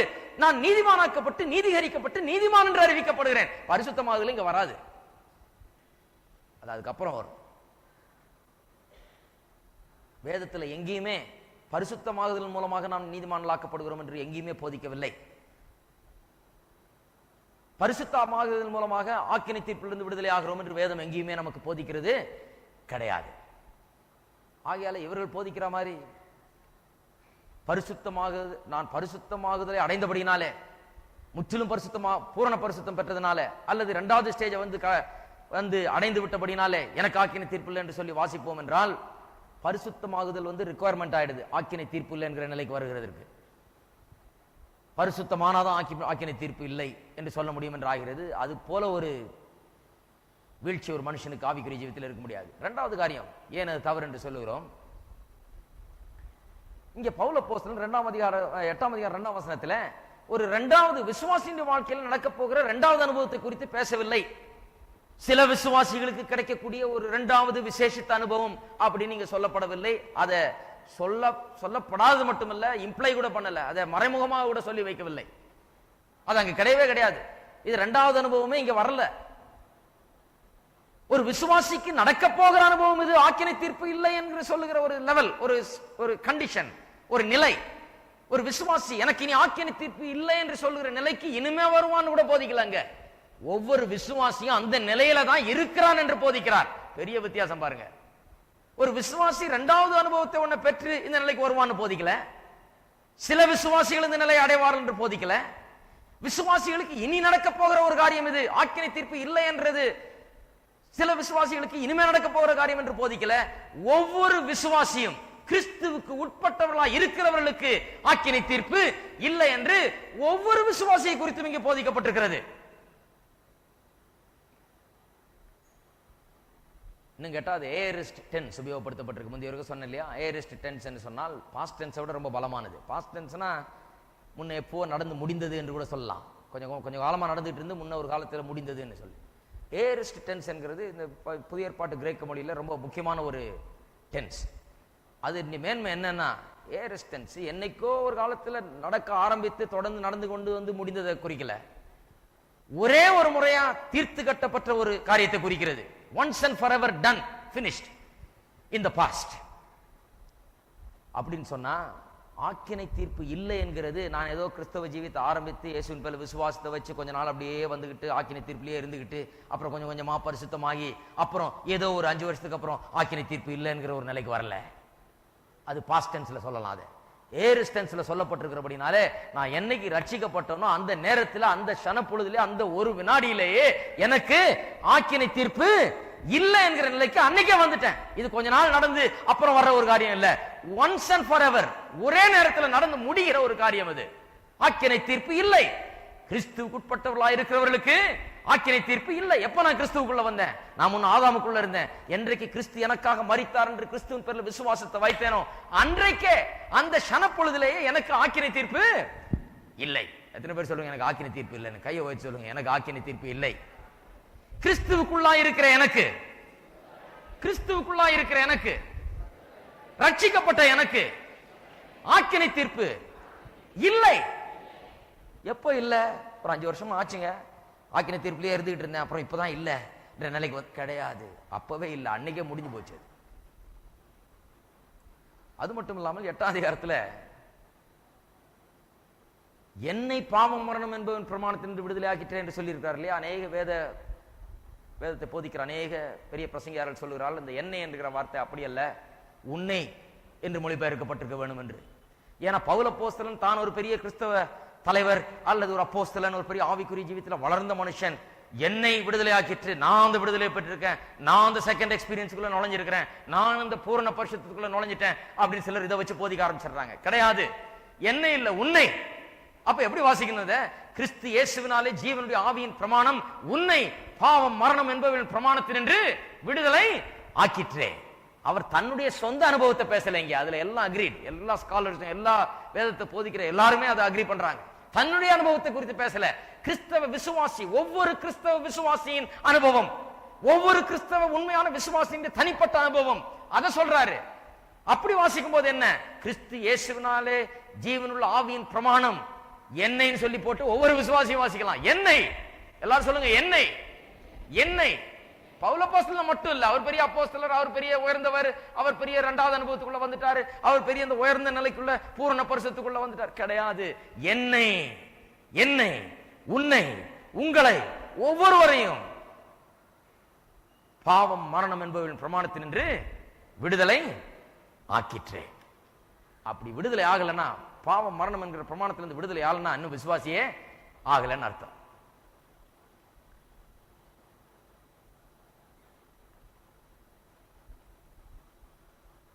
நான் நீதிமானாக்கப்பட்டு நீதிகரிக்கப்பட்டு நீதிமான் என்று அறிவிக்கப்படுகிறேன். பரிசுத்தமாகுதல் இங்க வராது, அது அதுக்கப்புறம் வரும். வேதத்தில் எங்கேயுமே பரிசுத்தமாகுதல் மூலமாக நாம் நீதிமான்களாக்கப்படுகிறோம் என்று எங்கேயுமே போதிக்கவில்லை. பரிசுத்தமாகுதல் மூலமாக ஆக்கினை தீர்ப்பிலிருந்து விடுதலை ஆகிறோம் என்று வேதம் எங்கேயுமே நமக்கு போதிக்கிறது கிடையாது. ஆகையால இவர்கள் போதிக்கிற மாதிரி நான் பரிசுத்தமாகுதலை அடைந்தபடினாலே, முற்றிலும் பூரண பரிசுத்தம் பெற்றதுனால, அல்லது இரண்டாவது ஸ்டேஜை அடைந்து விட்டபடினாலே எனக்கு ஆக்கினை தீர்ப்பு இல்லை என்று சொல்லி வாசிப்போம் என்றால், பரிசுத்தமாகுதல் ரிக்குவயர்மெண்ட் ஆயிடுது ஆக்கினை தீர்ப்பு இல்லை என்கிற நிலைக்கு வருகிறதற்கு. பரிசுத்தமானாதான் ஆக்கினை தீர்ப்பு இல்லை என்று சொல்ல முடியும் என்று ஆகிறது. அது போல ஒரு வீழ்ச்சி ஒரு மனுஷனுக்கு ஆவிக்குரிய ஜீவிதத்தில் இருக்க முடியாது. இரண்டாவது காரியம், ஏன் அது தவறு என்று சொல்லுகிறோம்? இங்க பவுல் அப்போஸ்தலன் 8ஆம் அதிகாரம் 2ஆம் வசனத்துல ஒரு இரண்டாவது விசுவாசியின் வாழ்க்கையில் நடக்க போகிற இரண்டாவது அனுபவத்தை குறித்து பேசவில்லை. சில விசுவாசிகளுக்கு கிடைக்கக்கூடிய ஒரு இரண்டாவது விசேஷித்த அனுபவம் அப்படி நீங்க சொல்லப்படவில்லை. அதை சொல்லப்படாது மட்டுமல்ல, இம்ப்ளை கூட பண்ணல, அதை மறைமுகமாக கூட சொல்லி வைக்கவில்லை. அது அங்க கிடையவே கிடையாது. இது இரண்டாவது அனுபவமே இங்க வரல. ஒரு விசுவாசிக்கு நடக்க போகிற அனுபவம் இது ஆக்கினை தீர்ப்பு இல்லை என்று சொல்லுகிற ஒரு லெவல், ஒரு கண்டிஷன், ஒரு நிலை. ஒரு விசுவாசி எனக்கு இனி ஆக்கினை தீர்ப்பு இல்லை என்று சொல்லுகிற நிலைக்கு இனிமே வருவான்னு கூட போதிக்கலங்க. ஒவ்வொரு விசுவாசியும் அந்த நிலையில தான் இருக்கிறான் என்று போதிக்கிறார். பெரிய வித்தியாசம் பாருங்க. ஒரு விசுவாசி இரண்டாவது அனுபவத்தை ஒன்ன பெற்று இந்த நிலைக்கு வருவான்னு போதிக்கல. சில விசுவாசிகள் இந்த நிலையை அடைவார்கள் என்று போதிக்கல. விசுவாசிகளுக்கு இனி நடக்க போகிற ஒரு காரியம் இது, ஆக்கினை தீர்ப்பு இல்லை என்றது சில விசுவாசிகளுக்கு இனிமே நடக்க போகிற காரியம் என்று போதிக்கல. ஒவ்வொரு விசுவாசியும் கிறிஸ்துவுக்கு உட்பட்டவர்களா இருக்கிறவர்களுக்கு ஆக்கினை தீர்ப்பு இல்லை என்று ஒவ்வொரு விசுவாசியை குறித்தும் இங்கே போதிக்கப்பட்டிருக்கிறது. இன்னும் கேட்டா அது ஏரிஸ்ட் டென்ஸ் உபயோகப்படுத்தப்பட்டிருக்கு. முந்தைய சொன்ன இல்லையா, ஏரிஸ்ட் டென்ஸ் என்று சொன்னால் பாஸ்ட் டென்ஸை விட ரொம்ப பலமானது. பாஸ்ட் டென்ஸ்னா முன்ன எப்போ நடந்து முடிந்தது என்று கூட சொல்லலாம். கொஞ்சம் காலமா நடந்துட்டு இருந்து முன்ன ஒரு காலத்தில் முடிந்தது என்று சொல்லி. ஏரிஸ்ட் டென்ஸ் என்கிறது இந்த புதிய ஏற்பாட்டு கிரேக்க மொழியில ரொம்ப முக்கியமான ஒரு டென்ஸ். அது மேன்மை என்னன்னா, ஏரிஸ்ட் டென்ஸ் என்னைக்கோ ஒரு காலத்தில் நடக்க ஆரம்பித்து தொடர்ந்து நடந்து கொண்டு முடிந்ததை குறிக்கல, ஒரே ஒரு முறையா தீர்த்து கட்டப்பட்ட ஒரு காரியத்தை குறிக்கிறது. once and forever done, finished in the past. அப்படின்னு சொன்னா ஆக்கினை தீர்ப்பு இல்லை என்கிறது, நான் ஏதோ கிறிஸ்தவ ஜீவித்தை ஆரம்பித்து இயேசுவின் பேரில் விசுவாசத்தை வச்சு கொஞ்ச நாள் அப்படியே வந்துகிட்டு ஆக்கினை தீர்ப்பிலேயே இருந்துகிட்டு அப்புறம் கொஞ்சம் கொஞ்சமா பரிசுத்தமாகி அப்புறம் ஏதோ ஒரு 5 வருஷத்துக்கு அப்புறம் ஆக்கினை தீர்ப்பு இல்லை என்கிற ஒரு நிலைக்கு வரல. அது பாஸ்ட் டென்ஸ்ல சொல்லலாம். அது ஏரிஸ்ட் டென்ஸ்ல சொல்லப்பட்டிருக்கிறபடினாலே நான் என்னைக்கு ரட்சிக்கப்பட்டனோ அந்த நேரத்தில், அந்த க்ஷணப்பொழுதிலே, அந்த ஒரு வினாடியிலேயே எனக்கு ஆக்கினை தீர்ப்பு இல்லை என்கிற நிலைக்கு அன்னைக்கே வந்துட்டேன். இது கொஞ்ச நாள் நடந்து அப்புறம் வர்ற ஒரு காரியம் இல்ல, ஒன்ஸ் அண்ட் ஃபார் எவர் ஒரே நேரத்தில் நடந்து முடிகிற ஒரு காரியம். அது ஆக்கினை தீர்ப்பு இல்லை. கிறிஸ்துவுக்கு உட்பட்டவர்களா இருக்கிறவர்களுக்கு ஆக்கினை தீர்ப்பு இல்லை. எப்ப நான் கிறிஸ்துவுக்குள்ள வந்தேன், நான் முன்ன ஆதாமுக்குள்ள இருந்தேன், என்றைக்கு கிறிஸ்து எனக்காக மரித்தார் என்று கிறிஸ்துவின் பேரில் விசுவாசத்தை வைத்தேனோ அன்றைக்கே அந்த க்ஷணப்பொழுதிலேயே எனக்கு ஆக்கினை தீர்ப்பு இல்லை. எத்தனை பேர் சொல்லுங்க எனக்கு ஆக்கினை தீர்ப்பு இல்லை? கையை வச்சு சொல்லுங்க எனக்கு ஆக்கினை தீர்ப்பு இல்லை. கிறிஸ்துவுக்குள்ளா இருக்கிற எனக்கு, கிறிஸ்துவுக்குள்ளா இருக்கிற எனக்கு, ரட்சிக்கப்பட்ட எனக்கு ஆக்கினை தீர்ப்பு இல்லை. எப்போ இல்லை? ஒரு 5 வருஷமா ஆச்சுங்க. ஆக்கின தீர்ப்புலயே இருந்துகிட்டு இருந்தேன், அப்புறம் இப்பதான் இல்ல என்ற நிலைக்கு கிடையாது. அப்பவே இல்லை, அன்னைக்கே முடிஞ்சு போச்சு. அது மட்டும் இல்லாமல் 8ஆம் அதிகாரத்தில் என்னை பாவம் மரணம் என்பவன் பிரமாணத்திலிருந்து விடுதலை ஆக்கிட்டேன் என்று சொல்லியிருக்கிறார் இல்லையா? அநேக வேதத்தை போதிக்கிற அநேக பெரிய பிரசங்கியார்கள் சொல்லுகிறார்கள், இந்த என்னை என்கிற வார்த்தை அப்படி அல்ல, உன்னை என்று மொழிபெயர்க்கப்பட்டிருக்க வேண்டும் என்று. ஏன்னா பவுல் அப்போஸ்தலன் தான் ஒரு பெரிய கிறிஸ்தவ தலைவர் அல்லது ஒரு அப்போஸ்தலன், ஒரு பெரிய ஆவிக்குரிய ஜீவித்தில் வளர்ந்த மனுஷன், என்னை விடுதலை ஆக்கிட்டு நான் அந்த விடுதலை பெற்றிருக்கேன், நான் அந்த செகண்ட் எக்ஸ்பீரியன்ஸுக்குள்ள நுழைஞ்சிருக்கிறேன், நான் அந்த பூரண பரிசுத்தத்துக்குள்ள நுழைஞ்சிட்டேன் அப்படின்னு சிலர் இதை வச்சு போதிக்க ஆரம்பிச்சிடுறாங்க. கிடையாது, என்னை இல்ல உன்னை. அப்ப எப்படி வாசிக்கிறது? கிறிஸ்து இயேசுவினாலே ஜீவனுடைய ஆவியின் பிரமாணம் உன்னை பாவம் மரணம் என்பவரின் பிரமாணத்தினின்று விடுதலை ஆக்கிற்றே. அவர் தன்னுடைய சொந்த அனுபவத்தை பேசலைங்க. அதுல எல்லாம் அக்ரீட், எல்லா ஸ்காலர்ஸும் எல்லா வேதத்தை போதிக்கிற எல்லாருமே அதை அக்ரி பண்றாங்க. தன்னுடைய அனுபவத்தை குறித்து பேசல. கிறிஸ்தவ விசுவாசி, ஒவ்வொரு கிறிஸ்தவ விசுவாசியின் அனுபவம், ஒவ்வொரு கிறிஸ்தவ உண்மையான விசுவாசியின் தனிப்பட்ட அனுபவம், அதை சொல்றாரு. அப்படி வாசிக்கும் போது என்ன? கிறிஸ்து இயேசுவினாலே ஜீவனுள்ள ஆவியின் பிரமாணம் என்னைன்னு சொல்லி போட்டு ஒவ்வொரு விசுவாசியும் வாசிக்கலாம். என்னை எல்லாரும் சொல்லுங்க, என்னை. என்னை பவுல் அப்போஸ்தலன் மட்டும் இல்ல, அவர் பெரிய அப்போஸ்தலர், அவர் பெரிய உயர்ந்தவர், அவர் பெரிய 2வது அனுபவத்துக்குள்ள வந்துட்டாரு, அவர் பெரிய அந்த உயர்ந்த நிலைக்குள்ள பூரண பரிசுத்துக்குள்ள வந்துட்டார். கிடையாது, என்னை, என்னை, உன்னை, உங்களை, ஒவ்வொருவரையும் பாவம் மரணம் என்பவரின் பிரமாணத்தினின்று விடுதலை ஆக்கிற்றே. அப்படி விடுதலை ஆகலன்னா, பாவம் மரணம் என்கிற பிரமாணத்திலிருந்து விடுதலை ஆகலன்னா இன்னும் விசுவாசியே ஆகலன்னு அர்த்தம்.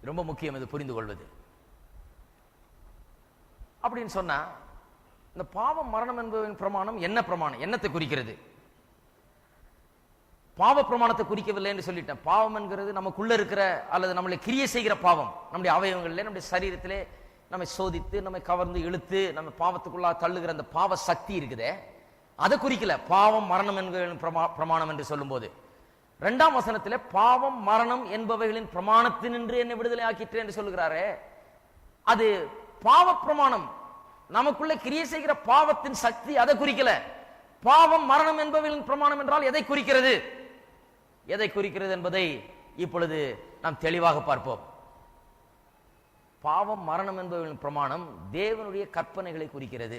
ரொம்ப முக்கியம் இது புரிந்து கொள்வது. அப்படின்னு சொன்னா இந்த பாவம் மரணம் என்பவரின் பிரமாணம் என்ன பிரமாணம், என்னத்தை குறிக்கிறது? பாவ பிரமாணத்தை குறிக்கவில்லை என்று சொல்லிட்டேன். பாவம் என்கிறது நமக்குள்ள இருக்கிற அல்லது நம்மளை கிரியை செய்கிற பாவம், நம்முடைய அவயவங்களிலே நம்முடைய சரீரத்திலே நம்மை சோதித்து நம்மை கவர்ந்து இழுத்து நம்ம பாவத்துக்குள்ளா தள்ளுகிற அந்த பாவ சக்தி இருக்குதே, அதை குறிக்கல பாவம் மரணம் என்பவர்களின் பிரமாணம் என்று சொல்லும் போது. 2ஆம் வசனத்திலே பாவம் மரணம் என்பவைகளின் பிரமாணத்தினின்று என்னை விடுதலை ஆக்கிற்றேன் என்று சொல்லுகிறாரே, அது பாவ பிரமாணம், நமக்குள்ள கிரியை செய்கிற பாவத்தின் சக்தி, அதை குறிக்கல. பாவம் மரணம் என்பவைகளின் பிரமாணம் என்றால் எதை குறிக்கிறது? எதை குறிக்கிறது என்பதை இப்பொழுது நாம் தெளிவாக பார்ப்போம். பாவம் மரணம் என்பவர்களின் பிரமாணம் தேவனுடைய கற்பனைகளை குறிக்கிறது.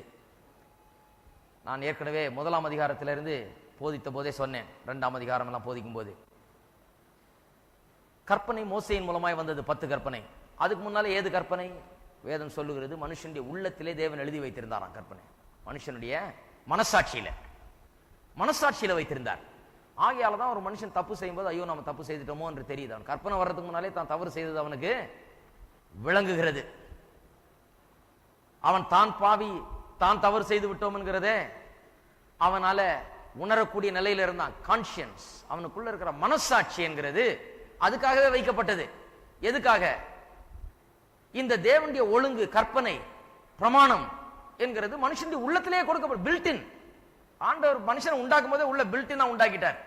நான் ஏற்கனவே 1ஆம் அதிகாரத்திலிருந்து போதித்த போதே சொன்னேன். 2ஆம் அதிகாரம் எல்லாம் போதிக்கும் போது கற்பனை மோசையின் மூலமாய் வந்தது, 10 கற்பனை. அதுக்கு முன்னாலே ஏது கற்பனை? வேதம் சொல்லுகிறது மனுஷனுடைய உள்ளத்திலே தேவன் எழுதி வைத்திருந்தாராம் கற்பனை. மனுஷனுடைய மனசாட்சியில வைத்திருந்தார். ஆகையால தான் ஒரு மனுஷன் தப்பு செய்யும்போது ஐயோ நம்ம தப்பு செய்துட்டோமோ என்று தெரியுது. அவன் கற்பனை வர்றதுக்கு முன்னாலே தான் தவறு செய்தது அவனுக்கு விளங்குகிறது. அவன் தான் பாவி, தான் தவறு செய்து விட்டோம் என்கிறதே அவனால உணரக்கூடிய நிலையில இருந்தான். கான்சியன்ஸ், அவனுக்குள்ள இருக்கிற மனசாட்சி என்கிறது அதுக்காகவே வைக்கப்பட்டது. எதுக்காக? இந்த தேவனுடைய ஒழுங்கு, கற்பனை, பிரமாணம் என்கிறது மனுஷனுடைய உள்ளத்திலேயே கொடுக்கப்படும். பில்டின். ஆண்டவர் மனுஷனை உண்டாக்கும் போதே உள்ள பில்டினா உண்டாக்கிட்டார்.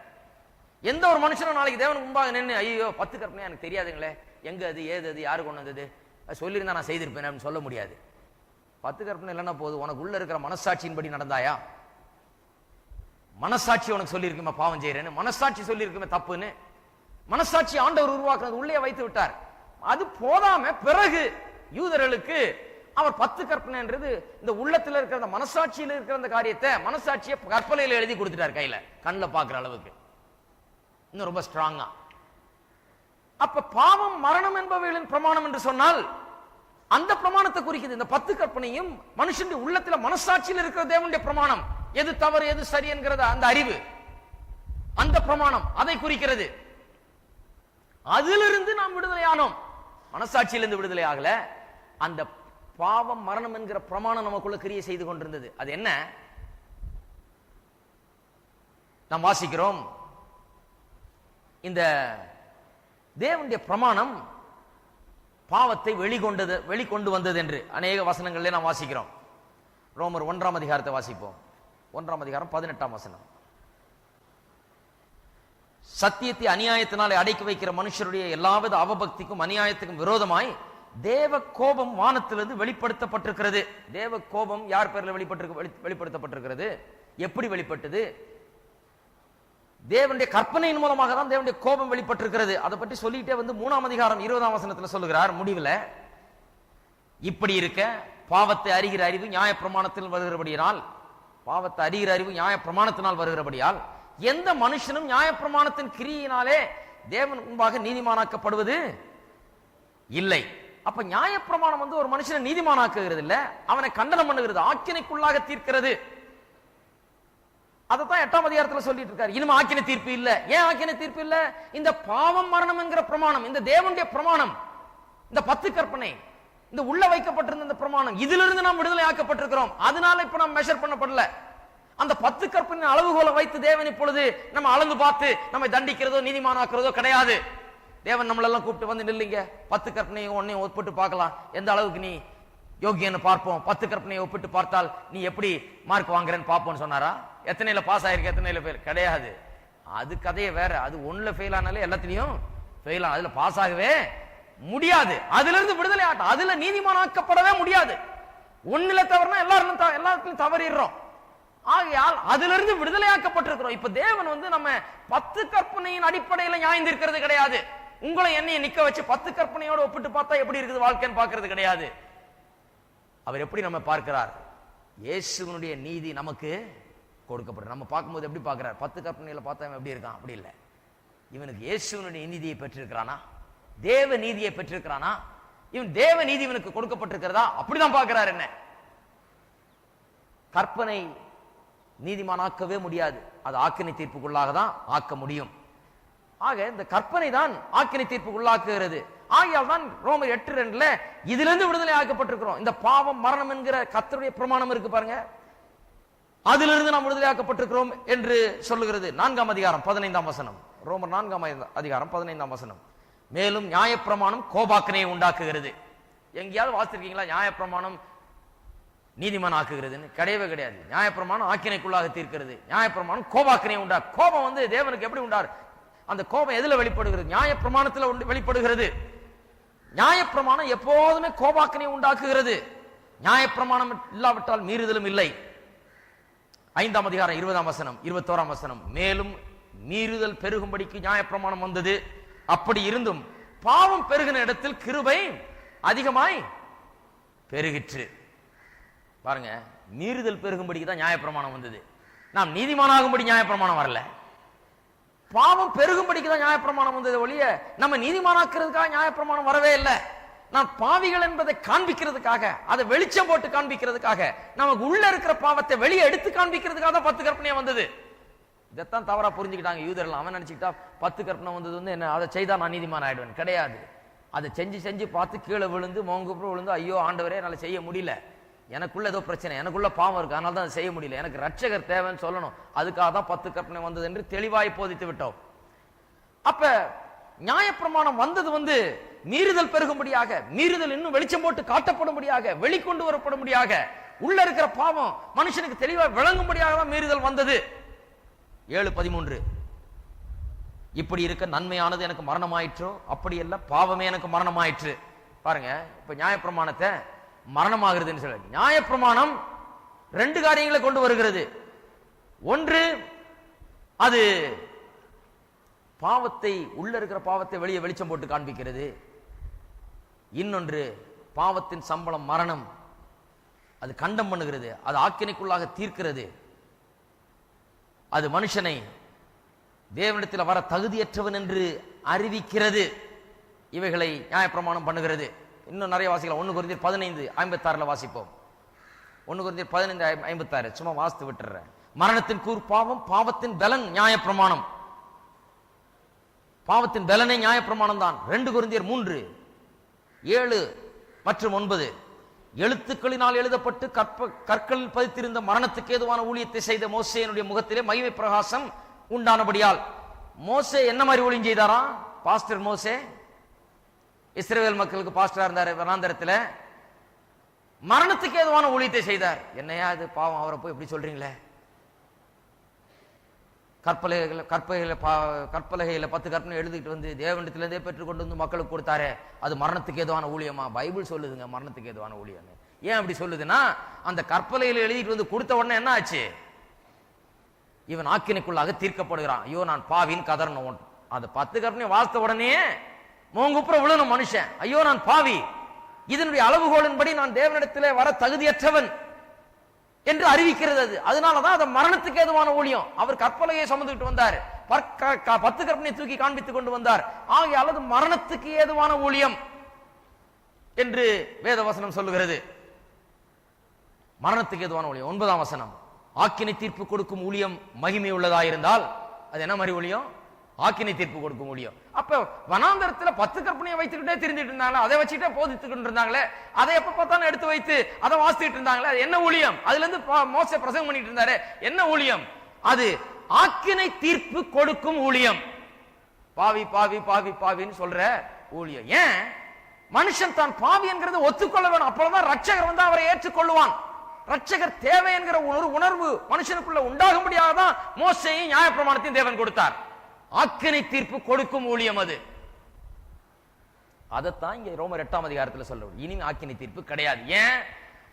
எந்த ஒரு மனுஷனும் நாளைக்கு தேவனுக்கு முன்பாக நின்று ஐயோ 10 கற்பனை எனக்கு தெரியாதுங்களே, எங்க அது, ஏது அது, யாரு கொண்டு வந்தது, சொல்லியிருந்தா நான் செய்திருப்பேன் அப்படின்னு சொல்ல முடியாது. 10 கற்பனை இல்லைன்னா போதும், உனக்கு உள்ள இருக்கிற மனசாட்சியின்படி நடந்தாயா? மனசாட்சி உனக்கு சொல்லி இருக்குமே பாவம் செய்யறேன்னு, மனசாட்சி சொல்லி இருக்குமே தப்புன்னு. மனசாட்சி ஆண்டவர் உருவாக்குனது உள்ளே வைத்து விட்டார். அது போதாம பிறகு யூதர்களுக்கு அவர் 10 கற்பனைன்றது இந்த உள்ளத்துல இருக்கிற அந்த மனசாட்சியில இருக்கிற அந்த காரியத்தை, மனசாட்சியை கற்பனையில எழுதி கொடுத்துட்டார் கையில, கண்ணில் பாக்குற அளவுக்கு இன்னும் ரொம்ப ஸ்ட்ராங்கா. அப்ப பாவம் மரணம் என்பவைகளின் பிரமாணம் என்று சொன்னால் அந்த பிரமாணத்தை குறிக்குது. இந்த 10 கற்பனையும் மனுஷனுடைய உள்ளத்துல மனசாட்சியில் இருக்கிற தேவனுடைய பிரமாணம், எது தவறு எது சரி என்கிறத அந்த அறிவு, அந்த பிரமாணம் அதை குறிக்கிறது. அதிலிருந்து நாம் விடுதலை ஆனோம். மனசாட்சியிலிருந்து விடுதலை ஆகல, அந்த பாவம் மரணம் என்கிற பிரமாணம் நமக்குள்ள கிரியை செய்து கொண்டிருந்தது. அது என்ன? நாம் வாசிக்கிறோம், இந்த தேவனுடைய பிரமாணம் பாவத்தை வெளிக்கொண்டு வந்தது என்று அநேக வசனங்களிலே நாம் வாசிக்கிறோம். ரோமர் 1ஆம் அதிகாரத்தை வாசிப்போம். 1ஆம் அதிகாரம் 18ஆம் வசனம். சத்தியத்தை அநியாயத்தினாலே அடக்கி வைக்கிற மனுஷருடைய எல்லாவித அவபக்திக்கும் அநியாயத்துக்கும் விரோதமாய் தேவ கோபம் வானத்திலிருந்து வெளிப்படுத்தப்பட்டிருக்கிறது. தேவ கோபம் யார் பேர்ல வெளிப்படுத்தப்பட்டிருக்கிறது? எப்படி வெளிப்பட்டது? தேவனுடைய கற்பனையின் மூலமாக தான் தேவனுடைய கோபம் வெளிப்பட்டிருக்கிறது. அதை பற்றி சொல்லிட்டே வந்து 3ஆம் அதிகாரம் 20ஆம் வசனத்துல சொல்லுகிறார் முடிவுல, இப்படி இருக்க பாவத்தை அறிகிற அறிவு நியாயப்பிரமாணத்தில் வருகிறபடியால், பாவத்தை அறிகிற அறிவு நியாயப்பிரமாணத்தினால் வருகிறபடியால் எந்த மனுஷனும் நியாயப்பிரமாணத்தின் கிரியினாலே தேவன் முன்பாக நீதிமானாக்கப்படுவது இல்லை. அப்ப நியாயப்பிரமாணம் வந்து ஒரு மனுஷனை நீதிமானாக்குகிறது இல்ல, அவனை கண்டனம் பண்ணுகிறது, ஆக்கினைக்குள்ளாக தீர்க்கிறது. அதைத்தான் 8ஆம் அதிகாரத்தில் சொல்லிட்டு இருக்காரு. இனிமே ஆக்கினை தீர்ப்பு இல்ல. ஏன் ஆக்கினை தீர்ப்பு இல்ல? இந்த பாவம் மரணம் என்கிற பிரமாணம், இந்த தேவனுடைய பிரமாணம், இந்த 10 கற்பனை, இந்த உள்ள வைக்கப்பட்டிருந்த இந்த பிரமாணம், இதிலிருந்து நாம் விடுதலை ஆக்கப்பட்டிருக்கிறோம். அதனால இப்ப நாம் மெஷர் பண்ணப்படல. அந்த 10 கற்பனை அளவுகோலை வைத்து தேவன் இப்பொழுது நம்ம அளந்து பார்த்து நம்மை தண்டிக்கிறதோ நீதிமானாக்குறதோ கிடையாது. தேவன் நம்மளெல்லாம் கூப்பிட்டு வந்து நில்லுங்க, 10 கற்பனையை ஒன்னையும் ஒப்பிட்டு பார்க்கலாம், எந்த அளவுக்கு நீ யோகியன்னு பார்ப்போம், 10 கற்பனையை ஒப்பிட்டு பார்த்தால் நீ எப்படி மார்க் வாங்குறேன்னு பார்ப்போம்னு சொன்னாரா? எத்தனையில பாஸ் ஆயிருக்கு, எத்தனையில ஃபெயில் கிடையாது. அது கதையே வேற. அது ஒண்ணுல ஃபெயில் ஆனாலே எல்லாத்திலையும் ஃபெயில் ஆன, அதுல பாஸ் ஆகவே முடியாது. அதுல இருந்து விடுதலை ஆட்டம், அதுல நீதிமானாக்கப்படவே முடியாது. ஒண்ணுல தவறுனா எல்லாருக்கும் தவறிடுறோம். ஆகையால் அதிலிருந்து விடுதலையாக்கப்பட்டிருக்கிறோம். இப்ப தேவன் வந்து நம்ம 10 கற்பனையின் அடிப்படையில நியாயந்திருக்கிறது கிடையாது. உங்களை என்னைய நிக்க வச்சு 10 கற்பனையோட ஒப்பிட்டு பார்த்தா எப்படி இருக்குது வாழ்க்கைன்னு பார்க்கிறது கிடையாது. அவர் எப்படி நம்ம பார்க்கிறார்? இயேசுவினுடைய நீதி நமக்கு கொடுக்கப்படும். நம்ம பார்க்கும்போது எப்படி பார்க்கிறார்? 10 கற்பனையில பார்த்தா எப்படி இருக்கான்? அப்படி இல்லை. இவனுக்கு இயேசுவினுடைய நீதியை பெற்றிருக்கிறானா? தேவ நீதியை பெற்றிருக்கிறானா? இவன் தேவ நீதி இவனுக்கு கொடுக்கப்பட்டிருக்கிறதா? அப்படிதான் பார்க்கிறார். என்ன கற்பனை நீதிமானாக்கவே முடியாது, அது ஆக்கினை தீர்ப்புக்குள்ளாக தான் ஆக்க முடியும். ஆக இந்த கற்பனை தான் ஆக்கினை தீர்ப்புக்குள்ளாக்குகிறது. ஆகையால் தான் ரோமர் 8:2 இதிலிருந்து விடுதலை ஆக்கப்பட்டிருக்கிறோம். இந்த பாவம் மரணம் என்கிற கர்த்தருடைய பிரமாணம் இருக்கு பாருங்க, அதிலிருந்து நாம் விடுதலை ஆக்கப்பட்டிருக்கிறோம் என்று சொல்லுகிறது. 4ஆம் அதிகாரம் 15ஆம் வசனம், ரோமர் 4ஆம் அதிகாரம் 15ஆம் வசனம். மேலும் நியாயப்பிரமாணம் கோபாக்கினையை உண்டாக்குகிறது. எங்கேயாவது வாசித்திருக்கீங்களா நியாயப்பிரமாணம் நீதிமான் ஆக்குகிறதுன்னு? கிடையவே கிடையாது. நியாயப்பிரமாணம் ஆக்கினைக்குள்ளாக தீர்க்கிறது. நியாயப்பிரமாணம் கோபாக்கினை உண்டா. கோபம் வந்து தேவனுக்கு எப்படி உண்டார்? அந்த கோபம் எதுல வெளிப்படுகிறது? நியாயப்பிரமாணத்தில் வெளிப்படுகிறது. நியாயப்பிரமாணம் எப்போதுமே கோபாக்கினை உண்டாக்குகிறது. நியாயப்பிரமாணம் இல்லாவிட்டால் மீறுதலும் இல்லை. 5ஆம் அதிகாரம் 20ஆம் வசனம் 21ஆம் வசனம். மேலும் மீறுதல் பெருகும்படிக்கு நியாயப்பிரமாணம் வந்தது. அப்படி இருந்தும் பாவம் பெருகின இடத்தில் கிருபை அதிகமாய் பெருகிற்று. பாருங்க, மீறுதல் பெருகும்படிக்கு தான் நியாயப்பிரமாணம் வந்தது. நாம் நீதிமானாகும்படி நியாயப்பிரமாணம் வரல. பாவம் பெருகும்படிக்கு தான் நியாயப்பிரமாணம் வந்தது ஒழிய நம்ம நீதிமானாக்குறதுக்காக நியாயப்பிரமாணம் வரவே இல்லை. நான் பாவிகள் என்பதை காண்பிக்கிறதுக்காக, அதை வெளிச்சம் போட்டு காண்பிக்கிறதுக்காக, நமக்கு உள்ள இருக்கிற பாவத்தை வெளியே எடுத்து காண்பிக்கிறதுக்காக தான் 10 கற்பனை வந்தது. இதைத்தான் தவறா புரிஞ்சுக்கிட்டாங்க யூதர்கள். அவன் நினைச்சுக்கிட்டா 10 கற்பனை வந்தது வந்து என்ன, அதை செய்தா நான் நீதிமான் ஆயிடுவேன். கிடையாது. அதை செஞ்சு பார்த்து கீழே விழுந்து மோங்குப்புற விழுந்து, ஐயோ ஆண்டவரே என்னால செய்ய முடியல, எனக்குள்ள ஏதோ பிரச்சனை, எனக்குள்ள பாவம் இருக்கு, அதனால தான் செய்ய முடியல, எனக்கு ரட்சகர் தேவைன்னு சொல்லணும், அதுக்காக தான் 10 கற்பனை வந்தது என்று தெளிவாய் போதித்து விட்டோம். அப்ப நியாயப்பிரமாணம் வந்தது வந்து மீறுதல் பெருகும்படியாக, மீறுதல் இன்னும் வெளிச்சம் போட்டு காட்டப்படும்படியாக, வெளிக்கொண்டு வரப்படும்படியாக, உள்ள இருக்கிற பாவம் மனுஷனுக்கு தெளிவாக விளங்கும்படியாக தான் மீறுதல் வந்தது. 7:13 இப்படி இருக்க நன்மையானது எனக்கு மரணமாயிற்றோ, அப்படி அல்ல பாவமே எனக்கு மரணமாயிற்று. பாருங்க, இப்ப நியாயப்பிரமாணத்தை மரணமாகிறதுன்னு சொல்ல, நியாயப்பிரமாணம் 2 காரியங்களை கொண்டு வருகிறது. ஒன்று, அது பாவத்தை, உள்ள இருக்கிற பாவத்தை வெளியே வெளிச்சம் போட்டு காண்பிக்கிறது. இன்னொன்று, பாவத்தின் சம்பளம் மரணம், அது கண்டம் பண்ணுகிறது, அது ஆக்கினைக்குள்ளாக தீர்க்கிறது, அது மனுஷனை தேவனிடத்தில் வர தகுதியற்றவன் என்று அறிவிக்கிறது. இவைகளை நியாயப்பிரமாணம் பண்ணுகிறது. இன்னும் நிறைய வாசிக்கலாம். 1 கொரிந்தியர் 15:56 வாசிப்போம். 1 கொரிந்தியர் 15:56 சும்மா வாசித்து விட்டுறேன். மரணத்தின் கூர் பாவம், பாவத்தின் பலன் நியாயப்பிரமாணம். பாவத்தின் பலனை நியாயப்பிரமாணம் தான். 2 கொரிந்தியர் 3:7 மற்றும் 9 எழுத்துக்களினால் எழுதப்பட்டு கற்களில் பதித்திருந்த மரணத்துக்கு ஏதுவான ஊழியத்தை செய்த மோசேயினுடைய முகத்திலே மகிமை பிரகாசம் உண்டானபடியால். மோசே என்ன மாதிரி ஊழியம் செய்தாரா? பாஸ்டர் மோசே இஸ்ரவேல் மக்களுக்கு பாஸ்டரா இருந்தார். வனாந்தரத்தில் மரணத்துக்கு ஏதுவான ஊழியத்தை செய்தார். என்னையா இது பாவம், அவரை போய் எப்படி சொல்றீங்களே? கற்பலகையில 10 கற்பனை எழுதிட்டு வந்து தேவனிடத்திலிருந்தே பெற்றுக்கொண்டு வந்து மக்களுக்கு கொடுத்தாரு, அது மரணத்துக்கு ஏதுவான ஊழியமா? பைபிள் சொல்லுதுங்க மரணத்துக்கு ஏதுவான ஊழியம். ஏன் அப்படி சொல்லுதுன்னா, அந்த கற்பலையில எழுதிட்டு வந்து கொடுத்த உடனே என்ன ஆச்சு? இவன் ஆக்கினைக்குள்ளாக தீர்க்கப்படுகிறான். ஐயோ நான் பாவின்னு கதறணும். அந்த 10 கற்பனை வாசித்த உடனே மோங்குப்புற விழணும் மனுஷன். ஐயோ நான் பாவி, இதனுடைய அளவுகோலின்படி நான் தேவனிடத்திலே வர தகுதியற்றவன் என்று அறிவிக்கிறது அது. அதனாலதான் அது மரணத்துக்கு ஏதுவான ஊழியம். அவர் கற்பலையை சுமந்துட்டு வந்தார், 10 கற்பனை தூக்கி காண்பித்துக் கொண்டு வந்தார். ஆகிய அல்லது மரணத்துக்கு ஏதுவான ஊழியம் என்று வேத வசனம் சொல்லுகிறது. மரணத்துக்கு ஏதுவான ஊழியம். 9ஆம் வசனம், ஆக்கினை தீர்ப்பு கொடுக்கும் ஊழியம் மகிமை உள்ளதா இருந்தால் அது என்ன மாதிரி ஊழியம்? ஆக்கினை தீர்ப்பு கொடுக்கும் ஊழியம். அப்ப வனாந்தரத்துல 10 கற்பனையை வைத்துக்கிட்டே தெரிஞ்சிட்டு இருந்தாங்களே, அதை வச்சுட்டே போதித்துக்கிட்டு இருந்தாங்களே, அதை எப்ப பார்த்தாலும் எடுத்து வைத்து அதை வாசித்துட்டு இருந்தாங்களே, அது என்ன ஊழியம்? அதுல இருந்து மோசே பிரசங்கம் பண்ணிட்டு இருந்தாரு, என்ன ஊழியம்? அது ஆக்கினை தீர்ப்பு கொடுக்கும் ஊழியம். பாவி பாவி பாவி பாவின்னு சொல்ற ஊழியம். ஏன்? மனுஷன் தான் பாவி என்கிறத ஒத்துக்கொள்ள வேணும். அப்பதான் ரட்சகர் வந்து அவரை ஏற்றுக்கொள்ளுவான். ரட்சகர் தேவை என்கிற ஒரு உணர்வு மனுஷனுக்குள்ள உண்டாகும்படியாக தான் மோசேயும் நியாயப்பிரமாணத்தையும் தேவன் கொடுத்தார். ஆக்கினை தீர்ப்பு கொடுக்கும் ஊழியம் அது. அதைத்தான் இங்க ரோமர் 8ஆம் அதிகாரத்தில் சொல்றோம். இனிமே ஆக்கினை தீர்ப்பு கிடையாது. ஏன்?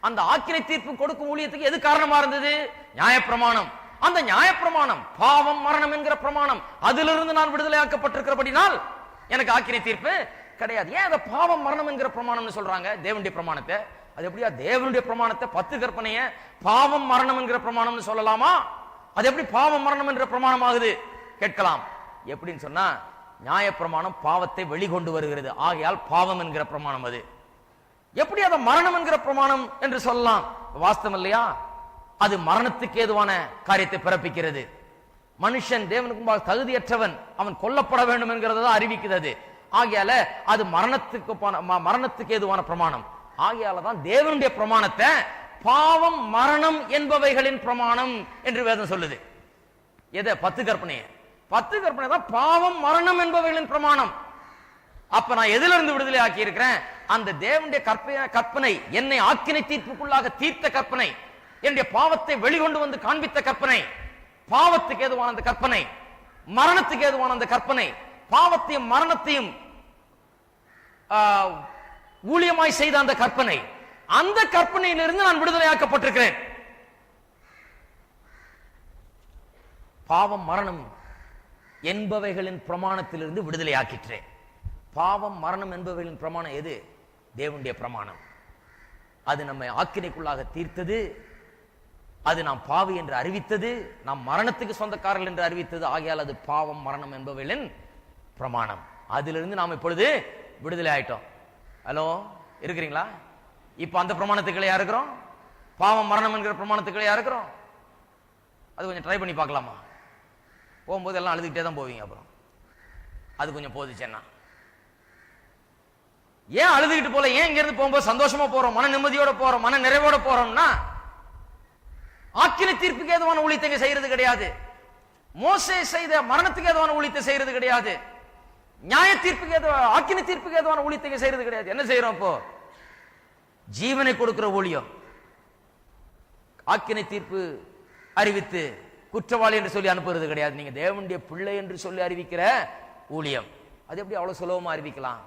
அந்த ஆக்கினை தீர்ப்பு கொடுக்கும் ஊழியத்துக்கு எது காரணமா இருந்தது? நியாயப்பிரமாணம். அந்த நியாயப்பிரமாணம் பாவம் மரணம் என்கிற பிரமாணம், அதிலிருந்து நான் விடுதலை ஆக்கப்பட்டிருக்கிறபடினால் எனக்கு ஆக்கினை தீர்ப்பு கிடையாது. ஏன் அதை பாவம் மரணம் என்கிற பிரமாணம்னு சொல்றாங்க? தேவனுடைய பிரமாணத்தை. அது எப்படியா தேவனுடைய பிரமாணத்தை 10 கற்பனைய பாவம் மரணம் என்கிற பிரமாணம்னு சொல்லலாமா? அது எப்படி பாவம் மரணம் என்ற பிரமாணம் ஆகுது கேட்கலாம். எப்படின்னு சொன்னா, நியாயப்பிரமாணம் பாவத்தை வெளிக்கொண்டு வருகிறது, ஆகையால் பாவம் என்கிற பிரமாணம். அது எப்படி அதை மரணம் என்கிற பிரமாணம் என்று சொல்லலாம்? வாஸ்தவம் இல்லையா? அது மரணத்துக்கு ஏதுவான காரியத்தை பிறப்பிக்கிறது. மனுஷன் தேவனுக்கு முன்பாக தகுதியற்றவன், அவன் கொல்லப்பட வேண்டும் என்கிறத அறிவிக்கிறது. ஆகையால அது மரணத்துக்கு ஏதுவான பிரமாணம். ஆகையால தான் தேவனுடைய பிரமாணத்தை பாவம் மரணம் என்பவைகளின் பிரமாணம் என்று வேதம் சொல்லுது. எதை? 10 கற்பனையை. 10 கற்பனை தான் பாவம் மரணம் என்பவைகளின் பிரமாணம். அப்ப நான் எதில இருந்து விடுதலை ஆக்கி இருக்கிறேன்? அந்த தேவனுடைய கற்பனை, என்னை ஆக்கினை தீர்ப்புக்குள்ளாக தீர்த்த கற்பனை, என்னுடைய பாவத்தை வெளிக்கொண்டு வந்து காண்பித்த கற்பனை, பாவத்துக்கு ஏதுவான அந்த கற்பனை, மரணத்துக்கு ஏதுவான அந்த கற்பனை, பாவத்தையும் மரணத்தையும் ஊழியமாய் செய்த அந்த கற்பனை, அந்த கற்பனையிலிருந்து நான் விடுதலையாக்கப்பட்டிருக்கிறேன். பாவம் மரணம் என்பவைகளின் பிரமாணத்திலிருந்து விடுதலை ஆக்கிற்றேன். பாவம் மரணம் என்பவைகளின் பிரமாணம் எது? தேவனுடைய பிரமாணம். அது நம்மை ஆக்கினைக்குள்ளாக தீர்த்தது, அது நாம் பாவி என்று அறிவித்தது, நாம் மரணத்துக்கு சொந்தக்காரர்கள் என்று அறிவித்தது. ஆகையால் அது பாவம் மரணம் என்பவைகளின் பிரமாணம். அதிலிருந்து நாம் இப்பொழுது விடுதலை ஆயிட்டோம். ஹலோ, இருக்கிறீங்களா? இப்ப அந்த பிரமாணத்துக்களே இருக்கிறோம், பாவம் மரணம் என்கிற பிரமாணத்துக்களே இருக்கிறோம். அது கொஞ்சம் ட்ரை பண்ணி பார்க்கலாமா? போகும்போது எல்லாம் அழுதுகிட்டே தான் போவீங்க. அப்புறம் அது கொஞ்சம் போதுச்சேன்னா ஏன் அழுதுகிட்டு போல? ஏன் இங்க இருந்து போகும்போது சந்தோஷமா போறோம், மன நிம்மதியோட போறோம், மன நிறைவோட போறோம்னா ஆக்கினை தீர்ப்புக்கு ஏதுவான ஊழியத்தை செய்யறது கிடையாது. மோசே செய்த மரணத்துக்கு ஏதுவான ஊழியத்தை செய்யறது கிடையாது. நியாய தீர்ப்புக்கு ஆக்கினை தீர்ப்புக்கு ஏதுவான ஊழியத்தை செய்யறது கிடையாது. என்ன செய்யறோம் இப்போ? ஜீவனை கொடுக்கிற ஊழியம். ஆக்கினை தீர்ப்பு அறிவித்து குற்றவாளி என்று சொல்லி அனுப்புறது கிடையாது. நீங்க தேவனுடைய பிள்ளை என்று சொல்லி அறிவிக்கிற ஊழியம். அது எப்படி அவ்வளவு சுலபமா அறிவிக்கலாம்?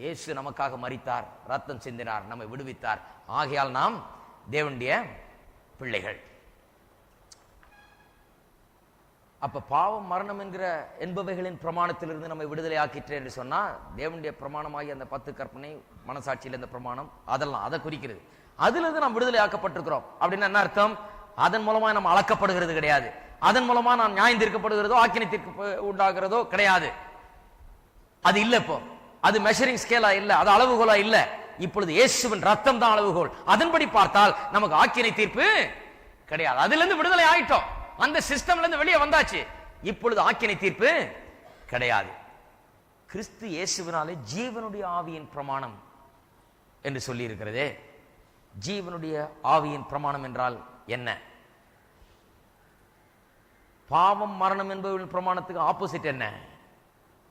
இயேசு நமக்காக மரித்தார், ரத்தம் சிந்தினார், நம்மை விடுவித்தார். ஆகையால் நாம் தேவனுடைய பிள்ளைகள். அப்ப பாவம் மரணம் என்கிற என்பவைகளின் பிரமாணத்திலிருந்து நம்மை விடுதலை ஆக்கிற்றே என்று சொன்னா, தேவனுடைய பிரமாணமாகி அந்த 10 கற்பனை, மனசாட்சியில் இந்த பிரமாணம், அதெல்லாம் அதை குறிக்கிறது. அதுல இருந்து நாம் விடுதலை ஆக்கப்பட்டிருக்கிறோம். அப்படின்னு என்ன அர்த்தம்? அதன் மூலமா நம்ம அளக்கப்படுகிறது கிடையாது. அதன் மூலமா நாம் நியாயம் தீர்க்கப்படுகிறதோ ஆக்கினை தீர்ப்பு உண்டாகிறதோ கிடையாது. அது இல்ல. இப்போ அது மெஷரிங் ஸ்கேலா இல்ல, அது அளவுகோலா இல்ல. இப்பொழுது இயேசுவின் ரத்தம் தான் அளவுகோல். அதன்படி பார்த்தால் நமக்கு ஆக்கினை தீர்ப்பு கிடையாது. அதுல இருந்து விடுதலை ஆயிட்டோம், அந்த சிஸ்டம்ல இருந்து வெளியே வந்தாச்சு. இப்பொழுது ஆக்கினை தீர்ப்பு கிடையாது. கிறிஸ்து இயேசுவினாலே ஜீவனுடைய ஆவியின் பிரமாணம் என்று சொல்லி இருக்கிறதே. ஜீவனுடைய ஆவியின் பிரமாணம் என்றால் என்ன? பாவம் மரணம் என்பவர்களின் பிரமாணத்துக்கு ஆப்போசிட் என்ன?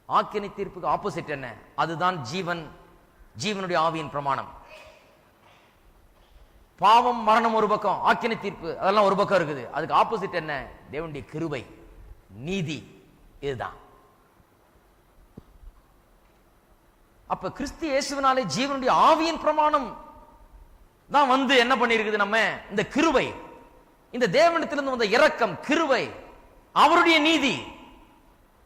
ஆக்கினை தீர்ப்புக்கு ஆப்போசிட் என்ன? அதுதான் ஜீவனுடைய ஆவியின் பிரமாணம். பாவம் மரணம் ஒரு பக்கம், ஆக்கினை தீர்ப்பு அதெல்லாம் ஒரு பக்கம் இருக்குது. அதுக்கு ஆப்போசிட் என்ன? தேவனுடைய கிருபை, நீதி. இதுதான். அப்ப கிறிஸ்து இயேசுவினாலே ஜீவனுடைய ஆவியின் பிரமாணம் தான் என்ன பண்ணிருக்குது? நம்ம இந்த கிருபை, இந்த தேவனிடத்திலிருந்து வந்த இரக்கம், கிருபை, அவருடைய நீதி.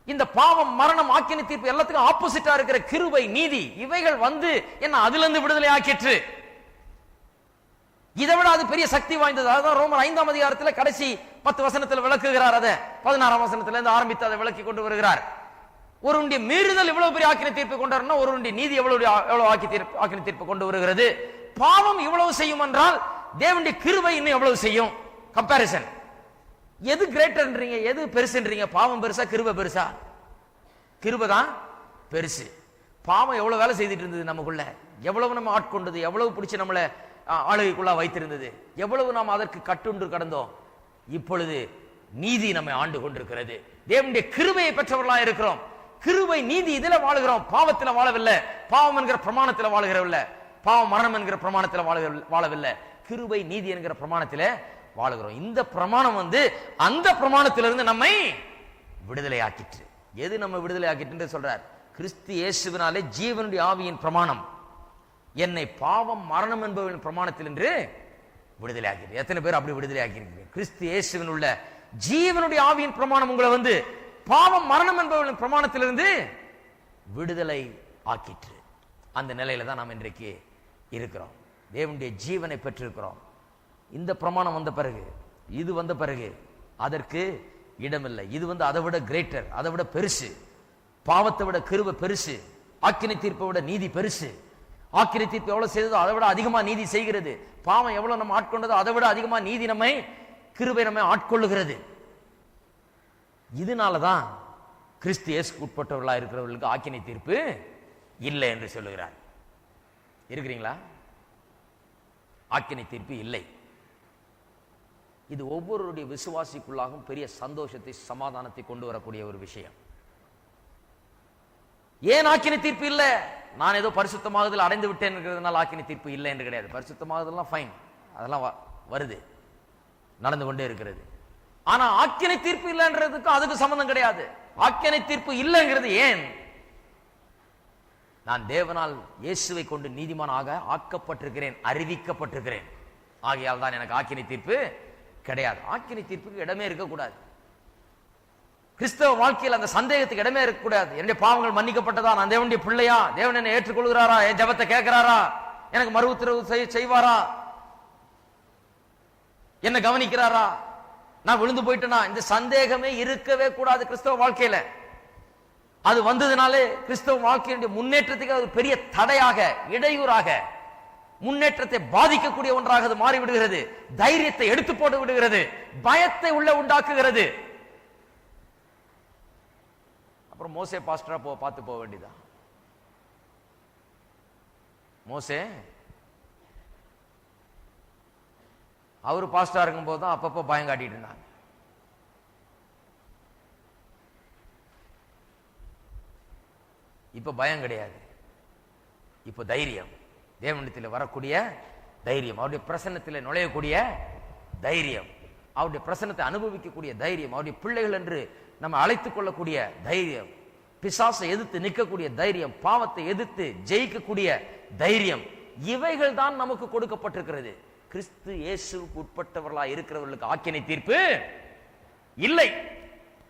இந்த பாவம், மரணம், ஆக்கினை தீர்ப்பு எல்லாத்துக்கும் ஆப்போசிட்டா இருக்கிற கிருபை, நீதி, இவைகள் வந்து என்ன அதுல இருந்து விடுதலை ஆக்கிற்று. இதை விட அது பெரிய சக்தி வாய்ந்தது. அதான் ரோமர் 5ஆம் அதிகாரத்தில் கடைசி 10 வசனத்தில் விளக்குகிறார். அதை 16ஆம் வசனத்துல இருந்து ஆரம்பித்து அதை விளக்கி கொண்டு வருகிறார். ஒருவனுடைய மீறுதல் எவ்வளவு பெரிய ஆக்கினை தீர்ப்பு கொண்டு வரணும், ஒருவனுடைய நீதி எவ்வளவு ஆக்கினை தீர்ப்பு கொண்டு வருகிறது. பாவம் இவ்வளவு செய்யும் என்றால் தேவனுடைய கிருபை இன்னும் எவ்வளவு செய்யும்? கம்பாரிசன். எது கிரேட்டர்ன்றீங்க, எது பெருசுன்றீங்க? பாவம் பெருசா, கிருபை பெருசா? கிருபை தான் பெருசு. பாவம் எவ்வளவு வேலை செய்துட்டு இருந்தது நமக்குள்ள, எவ்வளவு நம்ம ஆட்கொண்டது, எவ்வளவு பிடிச்சு நம்மளை ஆளுகைக்குள்ள வைத்திருந்தது, எவ்வளவு நாம் அதற்கு கட்டுண்டு கடந்தோம். இப்பொழுது நீதி நம்மை ஆண்டு கொண்டிருக்கிறது. தேவனுடைய கிருபையை பெற்றவர்களா இருக்கிறோம். கிருபை, நீதி, இதுல வாழுகிறோம். பாவத்தில் வாழவில்லை, பாவம் என்கிற பிரமாணத்தில் வாழுகிறவில்லை, பாவம் மரணம் என்கிற பிரமாணத்தில் வாழவில்லை, கிருபை நீதி என்கிற பிரமாணத்தில் வாழுகிறோம். இந்த பிரமாணம் வந்து அந்த பிரமாணத்திலிருந்து நம்மை விடுதலை ஆக்கிற்று. எது நம்ம விடுதலை ஆக்கிட்டு சொல்றார்? கிறிஸ்து இயேசுவினாலே ஜீவனுடைய ஆவியின் பிரமாணம் என்னை பாவம் மரணம் என்பவரின் பிரமாணத்தில் என்று விடுதலை ஆக்கிட்டு. எத்தனை பேர் அப்படி விடுதலை ஆக்கியிருக்கீங்க? கிறிஸ்து இயேசுவின் உள்ள ஜீவனுடைய ஆவியின் பிரமாணம் உங்களை வந்து பாவம் மரணம் என்பவர்களின் பிரமாணத்திலிருந்து விடுதலை ஆக்கிற்று. அந்த நிலையில தான் நாம் இன்றைக்கு இருக்கிறோம். தேவனுடைய ஜீவனை பெற்றிருக்கிறோம். இந்த பிரமாணம் வந்த பிறகு, இது வந்த பிறகு அதற்கு இடமில்லை. இது வந்து அதை விட கிரேட்டர், அதை விட பெருசு. பாவத்தை விட கிருபை பெருசு, ஆக்கினை தீர்ப்பை விட நீதி பெருசு. ஆக்கினை தீர்ப்பு எவ்வளவு செய்ததோ அதை விட அதிகமா நீதி செய்கிறது. பாவம் எவ்வளவு நம்ம ஆட்கொண்டதோ அதை விட அதிகமா நீதி நம்மை, கிருபை நம்மை ஆட்கொள்ளுகிறது. இதனாலதான் கிறிஸ்து இயேசுக்கு உட்பட்டவர்களா இருக்கிறவர்களுக்கு ஆக்கினை தீர்ப்பு இல்லை என்று சொல்லுகிறார். இருக்கிறீங்களா? ஆக்கினை தீர்ப்பு இல்லை. இது ஒவ்வொருடைய விசுவாசிக்குள்ளாகவும் பெரிய சந்தோஷத்தை, சமாதானத்தை கொண்டு வரக்கூடிய ஒரு விஷயம். ஏன் ஆக்கினை தீர்ப்பு இல்லை? நான் ஏதோ பரிசுத்தமாகுதல் அடைந்து விட்டேன் என்கிறதுனால ஆக்கினை தீர்ப்பு இல்லை என்று கிடையாது. பரிசுத்தமாகுதல்லாம் ஃபைன், அதெல்லாம் வருது, நடந்து கொண்டே இருக்கிறது. ஆனா ஆக்கினை தீர்ப்பு இல்லைன்றதுக்கு அதுக்கு சம்பந்தம் கிடையாது. ஆக்கினை தீர்ப்பு இல்லைங்கிறது ஏன்? நான் தேவனால் இயேசுவை கொண்டு நீதிமானாக ஆக்கப்பட்டிருக்கிறேன், அறிவிக்கப்பட்டிருக்கிறேன். ஆகையால் தான் எனக்கு ஆக்கினை தீர்ப்பு கிடையாது. ஆக்கினை தீர்ப்புக்கு இடமே இருக்கக்கூடாது. கிறிஸ்தவ வாழ்க்கையில் அந்த சந்தேகத்துக்கு இடமே இருக்கக்கூடாது. என்னுடைய பாவங்கள் மன்னிக்கப்பட்டதா, நான் தேவனுடைய பிள்ளையா, தேவன் என்னை ஏற்றுக்கொள்கிறாரா, என் ஜெபத்தை கேட்கிறாரா, எனக்கு மறு உத்தரவு செய்வாரா, என்ன கவனிக்கிறாரா, நான் விழுந்து போயிட்டேனா, இந்த சந்தேகமே இருக்கவே கூடாது கிறிஸ்தவ வாழ்க்கையில. அது வந்ததுனாலே கிறிஸ்தவ வாழ்க்கையினுடைய முன்னேற்றத்துக்கு அது பெரிய தடையாக, இடையூறாக, முன்னேற்றத்தை பாதிக்கக்கூடிய ஒன்றாக அது மாறிவிடுகிறது. தைரியத்தை எடுத்து போட்டு விடுகிறது, பயத்தை உள்ள உண்டாக்குகிறது. அப்புறம் மோசே பாஸ்டரா பார்த்து போக வேண்டியதான். மோசே அவரு பாஸ்டரா இருக்கும் போதுதான் அப்பப்ப பயம் காட்டிட்டு இருந்தாங்க. இப்ப பயம் கிடையாது, இப்ப தைரியம். தேவனிடத்தில் வரக்கூடிய தைரியம், அவருடைய பிரசன்னத்தில் நுழையக்கூடிய தைரியம், அவருடைய பிரசன்னத்தை அனுபவிக்கக்கூடிய தைரியம், அவருடைய பிள்ளைகள் என்று நம்ம அழைத்துக் கொள்ளக்கூடிய தைரியம், பிசாசை எதிர்த்து நிற்கக்கூடிய தைரியம், பாவத்தை எதிர்த்து ஜெயிக்கக்கூடிய தைரியம், இவைகள் தான் நமக்கு கொடுக்கப்பட்டிருக்கிறது. கிறிஸ்து இயேசுவுக்கு உட்பட்டவர்களா இருக்கிறவர்களுக்கு ஆக்கினை தீர்ப்பு இல்லை.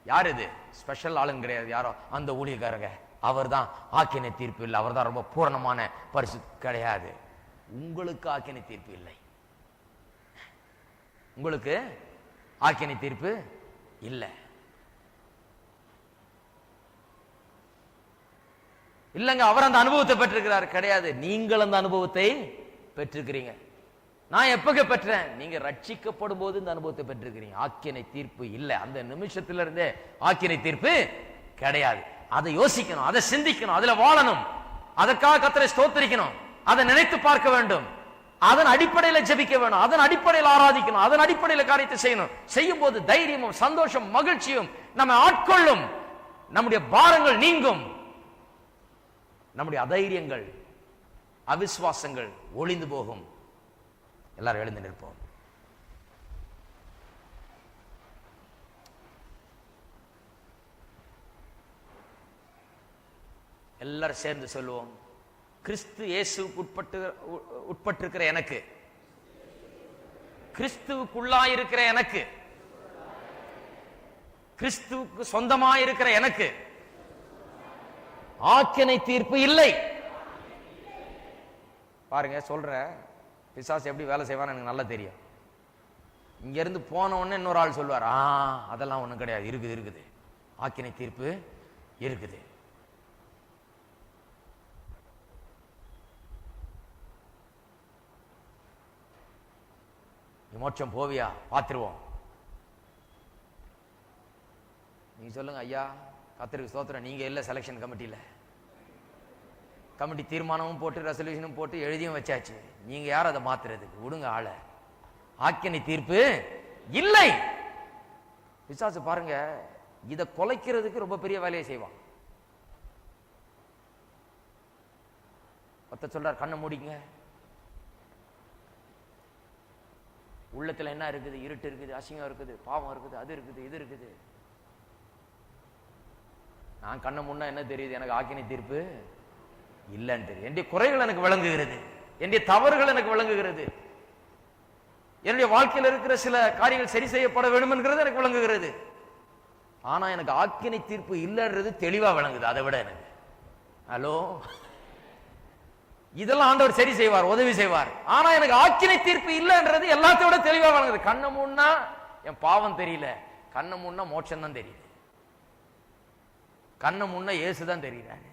யார் இது? ஸ்பெஷல் ஆளுங்க கிடையாது, யாரோ அந்த ஊழியக்காரங்க, அவர் தான் ஆக்கினை தீர்ப்பு இல்லை, அவர் தான் ரொம்ப பூரணமான பரிசு கிடையாது. உங்களுக்கு ஆக்கினை தீர்ப்பு இல்லை, உங்களுக்கு ஆக்கினை தீர்ப்பு இல்லை. இல்லங்க அவர் அந்த அனுபவத்தை பெற்றிருக்கிறார் கிடையாது, நீங்கள் அந்த அனுபவத்தை பெற்றிருக்கிறீங்க. நான் எப்பக பெற்றேன்? நீங்க ரட்சிக்கப்படும் போது இந்த அனுபவத்தை பெற்றிருக்கிறீங்க. ஆக்கினை தீர்ப்பு இல்லை, அந்த நிமிஷத்திலிருந்தே ஆக்கினை தீர்ப்பு கிடையாது. அதை யோசிக்கணும், அதை சிந்திக்கணும், அதுல வாழணும், அதற்காக கர்த்தரை ஸ்தோத்திரிக்கணும், அதை நினைத்து பார்க்க வேண்டும், அதன் அடிப்படையில் ஜெபிக்க வேணும், அதன் அடிப்படையில் ஆராதிக்கணும், அதன் அடிப்படையில் காரியத்தை செய்யணும். செய்யும் போது தைரியமும் சந்தோஷம் மகிழ்ச்சியும் நம்ம ஆட்கொள்ளும், நம்முடைய பாரங்கள் நீங்கும், நம்முடைய அதைரியங்கள் அவிசுவாசங்கள் ஒளிந்து போகும். எல்லாரும் எழுந்து நிற்போம். எல்லாரும் சேர்ந்து சொல்லுவோம். கிறிஸ்து இயேசுவுக்கு உட்பட்டிருக்கிற எனக்கு, கிறிஸ்துவுக்குள்ளாயிருக்கிற எனக்கு, கிறிஸ்துவுக்கு சொந்தமாயிருக்கிற எனக்கு ஆக்கினை தீர்ப்பு இல்லை. பாருங்க, சொல்ற பிசாசு எப்படி வேலை செய்வான்னு எனக்கு நல்லா தெரியும். இங்க இருந்து போன உடனே இன்னொரு ஆள் சொல்வார், அதெல்லாம் ஒண்ணும் கிடையாது, இருக்குது இருக்குது, ஆக்கினை தீர்ப்பு இருக்குது. மோட்சம் போவியா, பார்த்துருவோம். நீங்க சொல்லுங்க, ஐயா கர்த்தருக்கு ஸ்தோத்திரம், நீங்க இல்ல செலக்ஷன் கமிட்டியில, கமிட்டி தீர்மானமும் போட்டு ரெசல்யூஷனும் போட்டு எழுதியும் வச்சாச்சு, நீங்க யார் அதை மாத்துறதுக்கு? விடுங்க ஆள. ஆக்கினை தீர்ப்பு இல்லை. பிசாசு பாருங்க, இதை கொலைக்கிறதுக்கு ரொம்ப பெரிய வேலையை செய்வான். ஒருத்தர் சொல்றார், கண்ணை மூடிங்க, உள்ளத்துல என்ன இருக்குது? இருட்டு இருக்குது, அசிங்கம் இருக்குது, பாவம் இருக்குது, அது இருக்குது, இது இருக்குது. நான் கண்ணை முன்னா என்ன தெரியுது? எனக்கு ஆக்கினை தீர்ப்பு இல்லைன்னு தெரியும். என்னுடைய குறைகள் எனக்கு விளங்குகிறது, என்னுடைய தவறுகள் எனக்கு விளங்குகிறது, என்னுடைய வாழ்க்கையில் இருக்கிற சில காரியங்கள் சரி செய்யப்பட வேண்டும் என்கிறது எனக்கு விளங்குகிறது. ஆனா எனக்கு ஆக்கினை தீர்ப்பு இல்லைன்றது தெளிவா விளங்குது. அதை விட எனக்கு ஹலோ, இதெல்லாம் ஆண்டவர் சரி செய்வார், உதவி செய்வார். ஆனா எனக்கு ஆக்கினை தீர்ப்பு இல்லைன்றது எல்லாத்தையும் விட தெளிவா வழங்குது. கண்ண முன்னா என் பாவம் தெரியல, கண்ண முன்னா மோட்சம் தான் தெரியுது, கண்ண முன்னா இயேசுதான் தெரியுறாரு,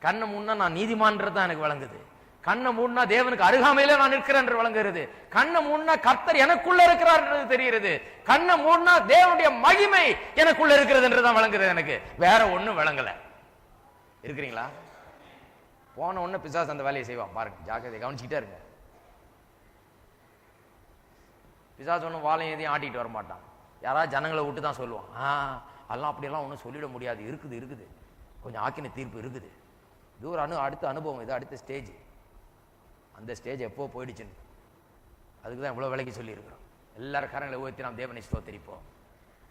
கண்ண முன்னா நான் நீதிமான்றது தான் எனக்கு வழங்குது, கண்ண முன்னா தேவனுக்கு அருகாமையில நான் இருக்கிறேன் என்று வழங்குகிறது, கண்ண முன்னா கர்த்தர் எனக்குள்ள இருக்கிறார் என்று தெரிகிறது, கண்ண முன்னா தேவனுடைய மகிமை எனக்குள்ள இருக்கிறது என்றுதான் வழங்குறது. எனக்கு வேற ஒண்ணும் விளங்கல. இருக்கிறீங்களா? போன உடனே பிசாசு அந்த வேலையை செய்வான். பாருங்க, ஜாக்கிரதை கவனிச்சுக்கிட்டே இருங்க. பிசாசு ஒன்றும் வாழையும் எதையும் ஆட்டிட்டு வர மாட்டான். யாராவது ஜனங்களை விட்டு தான் சொல்லுவான், அதெல்லாம் அப்படியெல்லாம் ஒன்றும் சொல்லிட முடியாது, இருக்குது இருக்குது, கொஞ்சம் ஆக்கின தீர்ப்பு இருக்குது. இது ஒரு அடுத்த அனுபவம், இது அடுத்த ஸ்டேஜ். அந்த ஸ்டேஜ் எப்போ போயிடுச்சுன்னு அதுக்கு தான் இவ்வளோ விலைக்கு சொல்லியிருக்கிறோம். எல்லாரும் கரங்களை உயர்த்தி நாம் தேவனை ஸ்தோத்திரிப்போம்.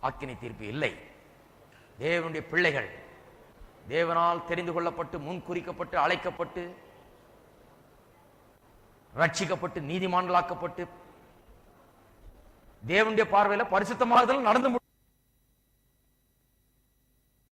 ஆக்கினை தீர்ப்பு இல்லை. தேவனுடைய பிள்ளைகள் தேவனால் தெரிந்து கொள்ளப்பட்டு, முன்குறிக்கப்பட்டு, அழைக்கப்பட்டு, ரட்சிக்கப்பட்டு, நீதிமான்களாக்கப்பட்டு, தேவனுடைய பார்வையில் பரிசுத்தமாகுதல் நடந்து